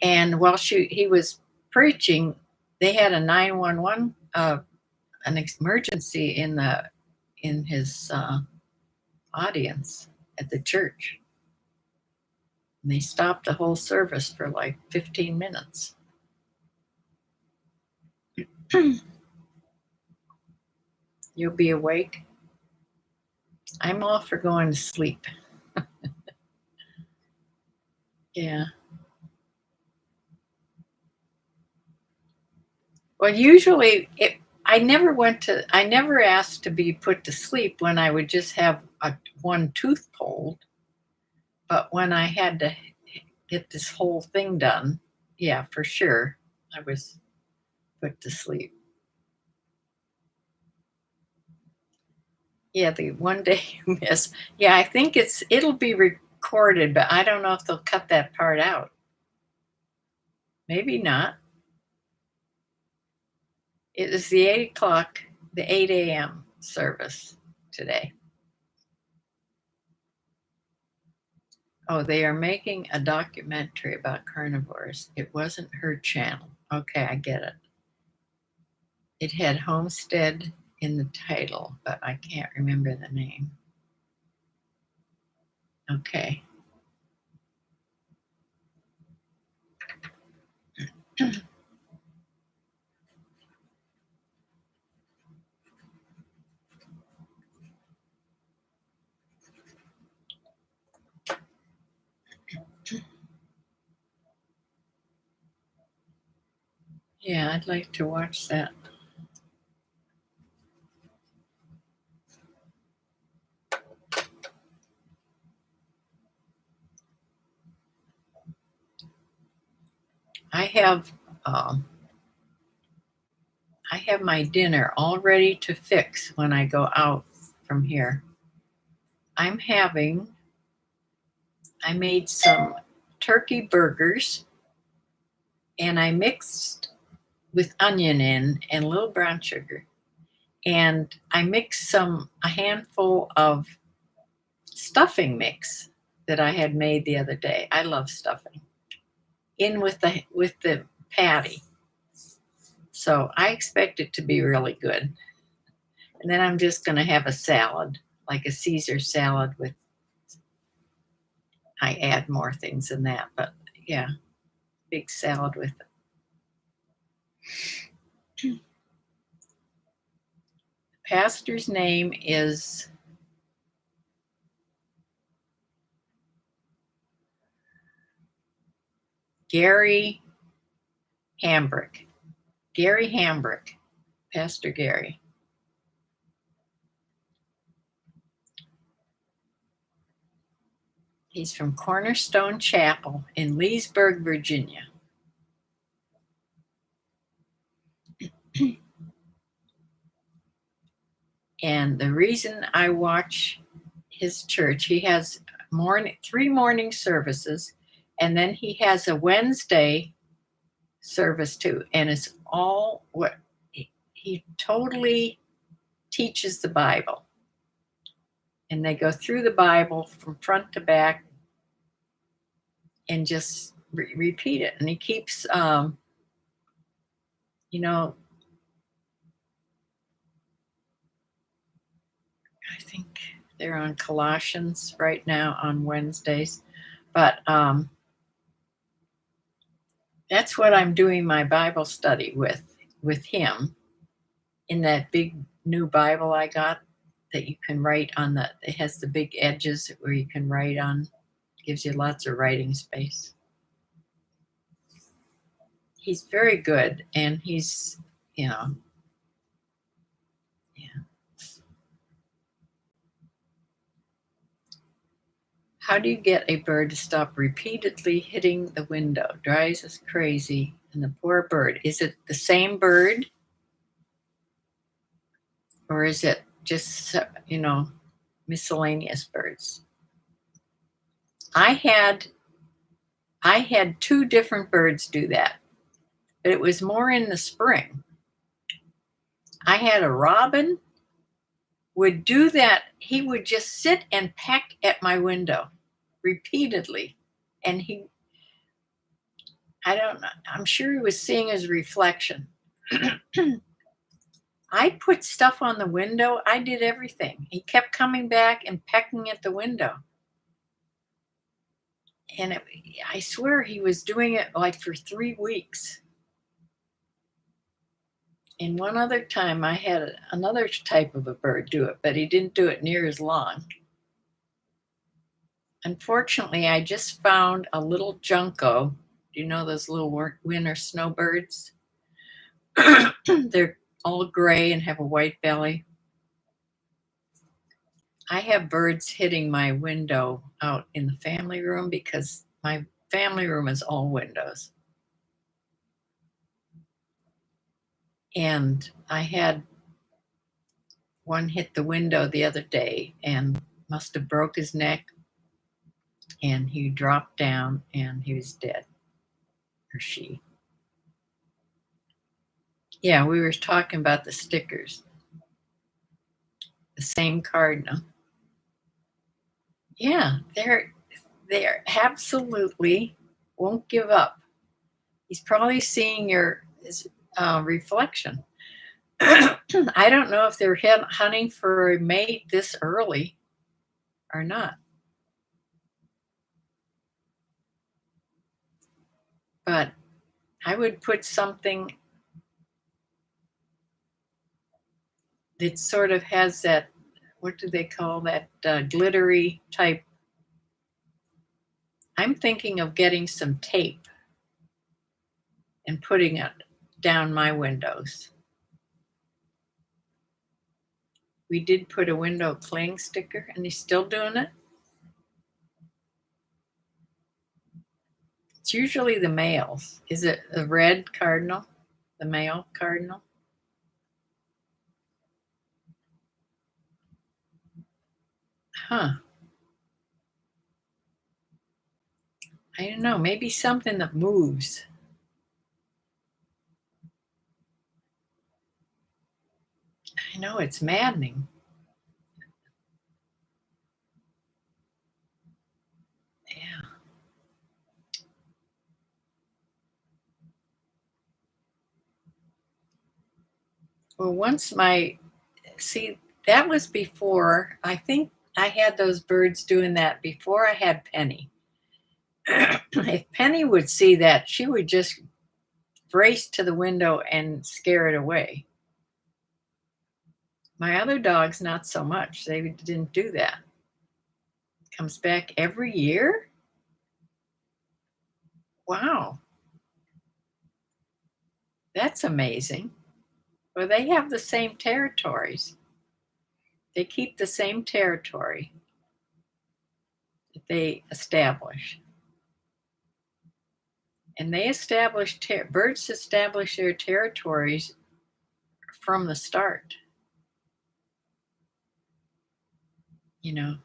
And while he was preaching, they had a 911, an emergency in his audience at the church. And they stopped the whole service for like 15 minutes. You'll be awake? I'm all for going to sleep. Yeah. Well, usually I never asked to be put to sleep when I would just have one tooth pulled. But when I had to get this whole thing done, yeah, for sure, I was put to sleep. Yeah, the one day you miss. Yeah, I think it'll be recorded, but I don't know if they'll cut that part out. Maybe not. It is the 8 o'clock, the 8 a.m. service today. Oh, they are making a documentary about carnivores. It wasn't her channel. Okay, I get it. It had Homestead in the title, but I can't remember the name. Okay. Yeah, I'd like to watch that. I have my dinner all ready to fix when I go out from here. I made some turkey burgers, and I mixed with onion in and a little brown sugar. And I mixed a handful of stuffing mix that I had made the other day. I love stuffing in with the patty. So I expect it to be really good. And then I'm just going to have a salad, like a Caesar salad I add more things in that, but yeah, big salad with it. The pastor's name is Gary Hambrick. Gary Hambrick, Pastor Gary. He's from Cornerstone Chapel in Leesburg, Virginia. And the reason I watch his church, he has 3 morning services, and then he has a Wednesday service too. And it's all what he totally teaches the Bible. And they go through the Bible from front to back and just repeat it. And he keeps, I think they're on Colossians right now on Wednesdays. But that's what I'm doing my Bible study with him in that big new Bible I got that you can write on it has the big edges where you can write on. Gives you lots of writing space. He's very good, and he's, yeah. How do you get a bird to stop repeatedly hitting the window? Drives us crazy. And the poor bird. Is it the same bird? Or is it just, miscellaneous birds? I had 2 different birds do that, but it was more in the spring. I had a robin would do that. He would just sit and peck at my window repeatedly. And I don't know, I'm sure he was seeing his reflection. I put stuff on the window. I did everything. He kept coming back and pecking at the window. And I swear he was doing it like for 3 weeks. And one other time I had another type of a bird do it, but he didn't do it near as long. Unfortunately, I just found a little junco. Do you know those little winter snowbirds? They're all gray and have a white belly. I have birds hitting my window out in the family room because my family room is all windows. And I had one hit the window the other day and must have broke his neck, and he dropped down and he was dead, or she. Yeah, we were talking about the stickers. The same cardinal. Yeah, they're absolutely won't give up. He's probably seeing his reflection. I don't know if they're hunting for a mate this early or not. But I would put something that sort of has that, what do they call that, glittery type. I'm thinking of getting some tape and putting it down my windows. We did put a window cling sticker, and he's still doing it. It's usually the males. Is it the red cardinal? The male cardinal? Huh. I don't know. Maybe something that moves. I know it's maddening. Yeah. Well, see, that was before, I think I had those birds doing that before I had Penny. If Penny would see that, she would just race to the window and scare it away. My other dogs, not so much. They didn't do that. Comes back every year? Wow, that's amazing. Well, they have the same territories. They keep the same territory that they establish. And birds establish their territories from the start. You know,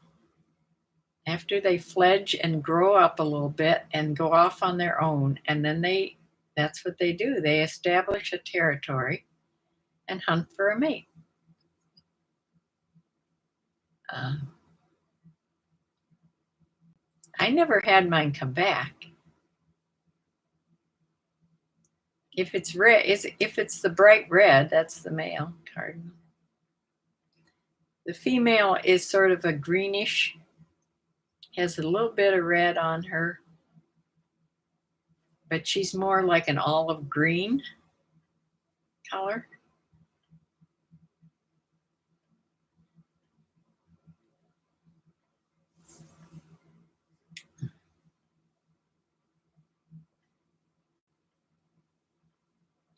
after they fledge and grow up a little bit and go off on their own, and then that's what they do. They establish a territory and hunt for a mate. Uh, I never had mine come back. If it's red, if it's the bright red, that's the male cardinal. The female is sort of a greenish, has a little bit of red on her, but she's more like an olive green color.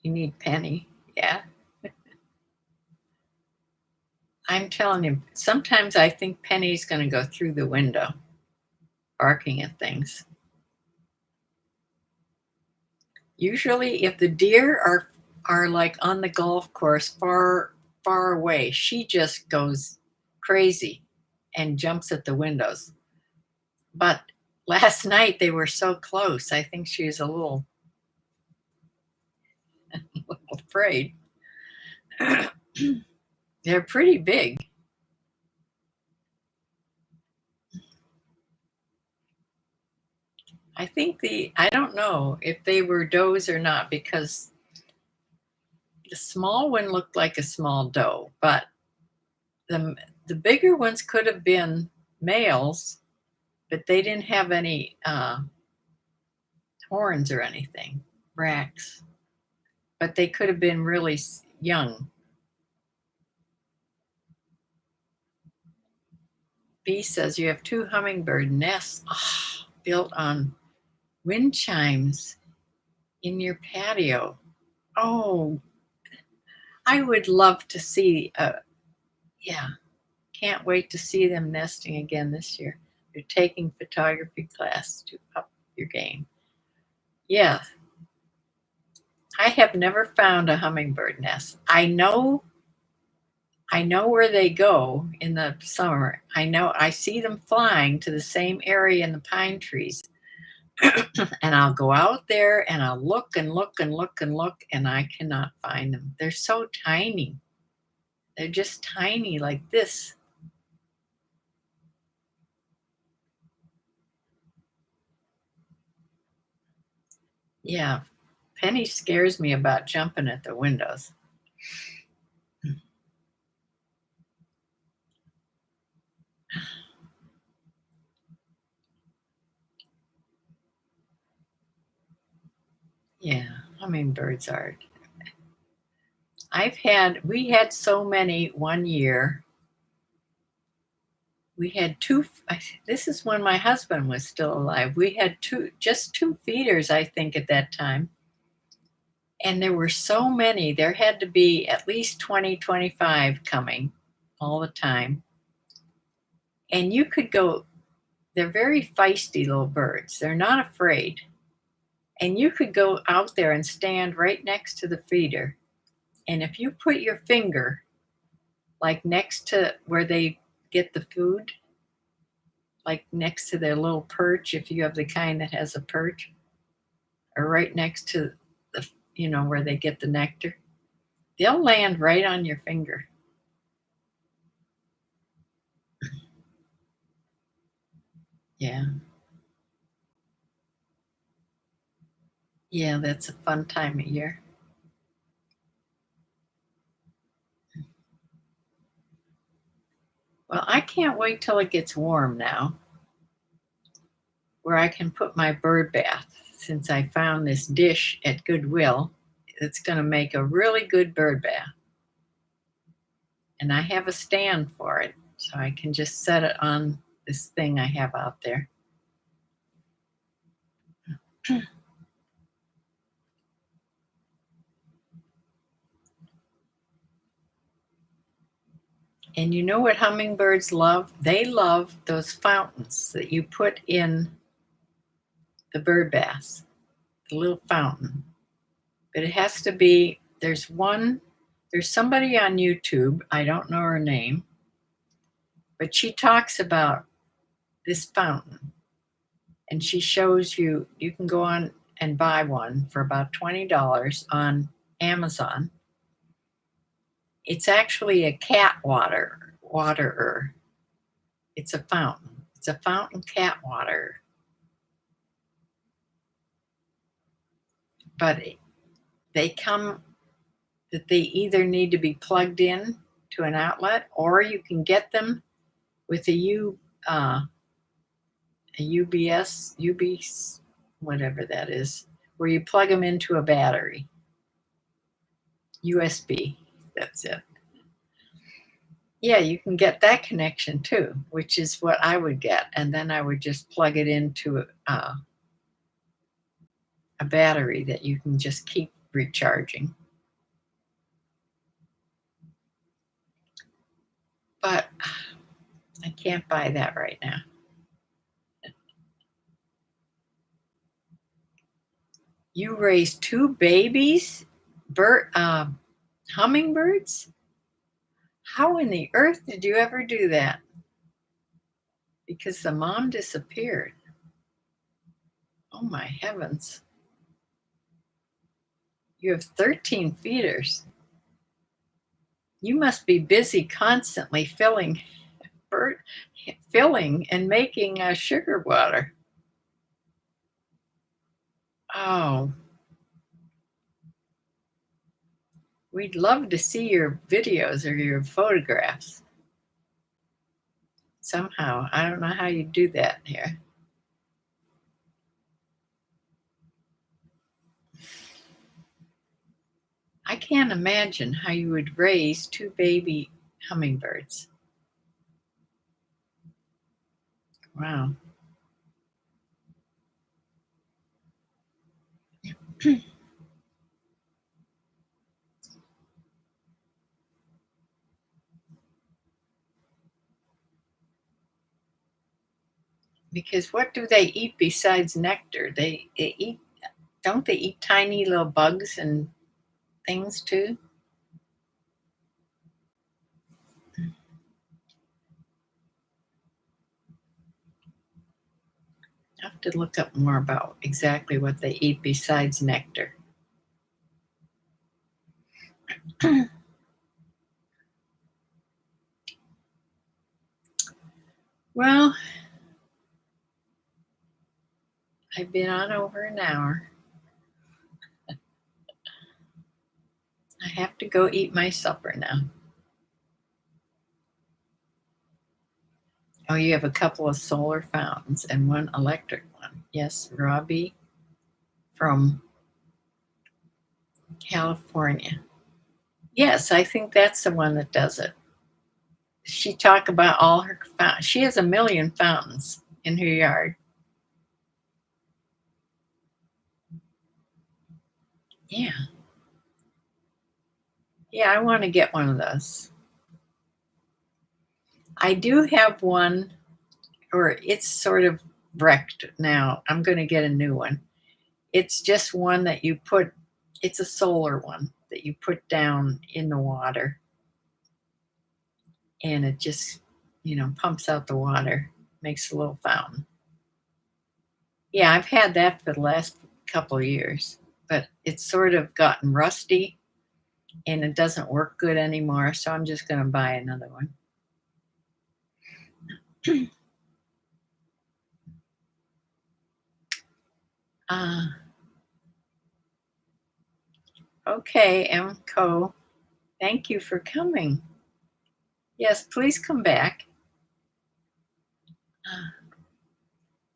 You need Penny. Yeah. I'm telling you, sometimes I think Penny's going to go through the window barking at things. Usually, if the deer are like on the golf course far away, she just goes crazy and jumps at the windows. But last night they were so close. I think she was a little afraid. They're pretty big. I don't know if they were does or not, because the small one looked like a small doe, but the bigger ones could have been males, but they didn't have any horns or anything, bracts. But they could have been really young. B says you have 2 hummingbird nests built on wind chimes in your patio. Oh, I would love to see. Yeah, can't wait to see them nesting again this year. You're taking photography class to up your game. Yeah, I have never found a hummingbird nest. I know where they go in the summer. I know I see them flying to the same area in the pine trees. And I'll go out there and I'll look and look and look and look, and I cannot find them. They're so tiny. They're just tiny like this. Yeah, Penny scares me about jumping at the windows. Yeah, hummingbirds are. We had so many one year. We had this is when my husband was still alive. We had just 2 feeders, I think, at that time. And there were so many. There had to be at least 20, 25 coming all the time. And you could go, they're very feisty little birds. They're not afraid. And you could go out there and stand right next to the feeder. And if you put your finger like next to where they get the food, like next to their little perch, if you have the kind that has a perch, or right next to the, where they get the nectar, they'll land right on your finger. Yeah. Yeah, that's a fun time of year. Well, I can't wait till it gets warm now, where I can put my bird bath, since I found this dish at Goodwill. It's going to make a really good bird bath. And I have a stand for it, so I can just set it on this thing I have out there. And you know what hummingbirds love? They love those fountains that you put in the bird baths, the little fountain. But it has to be, there's somebody on YouTube, I don't know her name, but she talks about this fountain. And she shows you can go on and buy one for about $20 on Amazon. It's actually a cat waterer. It's a fountain. It's a fountain cat water. But they come that they either need to be plugged in to an outlet, or you can get them with a UBS, whatever that is, where you plug them into a battery. USB, that's it. Yeah, you can get that connection too, which is what I would get. And then I would just plug it into a battery that you can just keep recharging. But I can't buy that right now. You raised 2 babies, hummingbirds? How in the earth did you ever do that? Because the mom disappeared. Oh my heavens. You have 13 feeders. You must be busy constantly filling and making sugar water. Oh, we'd love to see your videos or your photographs. Somehow, I don't know how you do that here. I can't imagine how you would raise 2 baby hummingbirds. Wow. Because what do they eat besides nectar? Don't they eat tiny little bugs and things too? I have to look up more about exactly what they eat besides nectar. Well, I've been on over an hour. I have to go eat my supper now. Oh, you have a couple of solar fountains and one electric one. Yes, Robbie from California. Yes, I think that's the one that does it. She talked about all her fountains. She has 1 million fountains in her yard. Yeah. Yeah, I want to get one of those. I do have one, or it's sort of wrecked now. I'm going to get a new one. It's just one that you put, it's a solar one that you put down in the water. And it just, pumps out the water, makes a little fountain. Yeah, I've had that for the last couple of years, but it's sort of gotten rusty and it doesn't work good anymore. So I'm just going to buy another one. Okay, M. Co. Thank you for coming. Yes, please come back.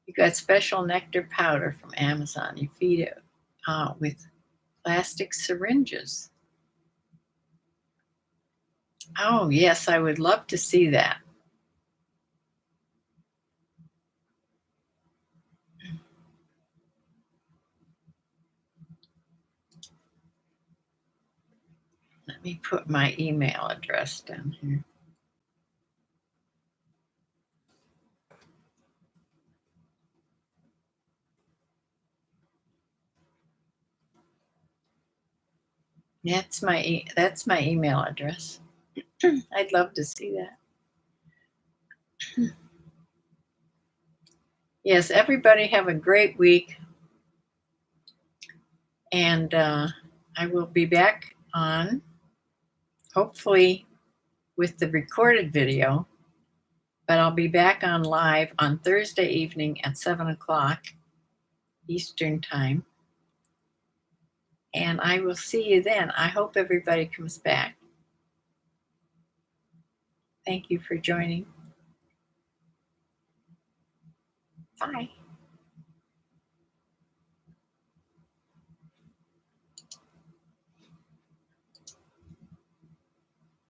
You got special nectar powder from Amazon. You feed it with plastic syringes. Oh, yes, I would love to see that. Let me put my email address down here. That's my email address. I'd love to see that. Yes, everybody have a great week. And I will be back on, hopefully with the recorded video, but I'll be back on live on Thursday evening at 7 o'clock Eastern Time. And I will see you then. I hope everybody comes back. Thank you for joining. Bye.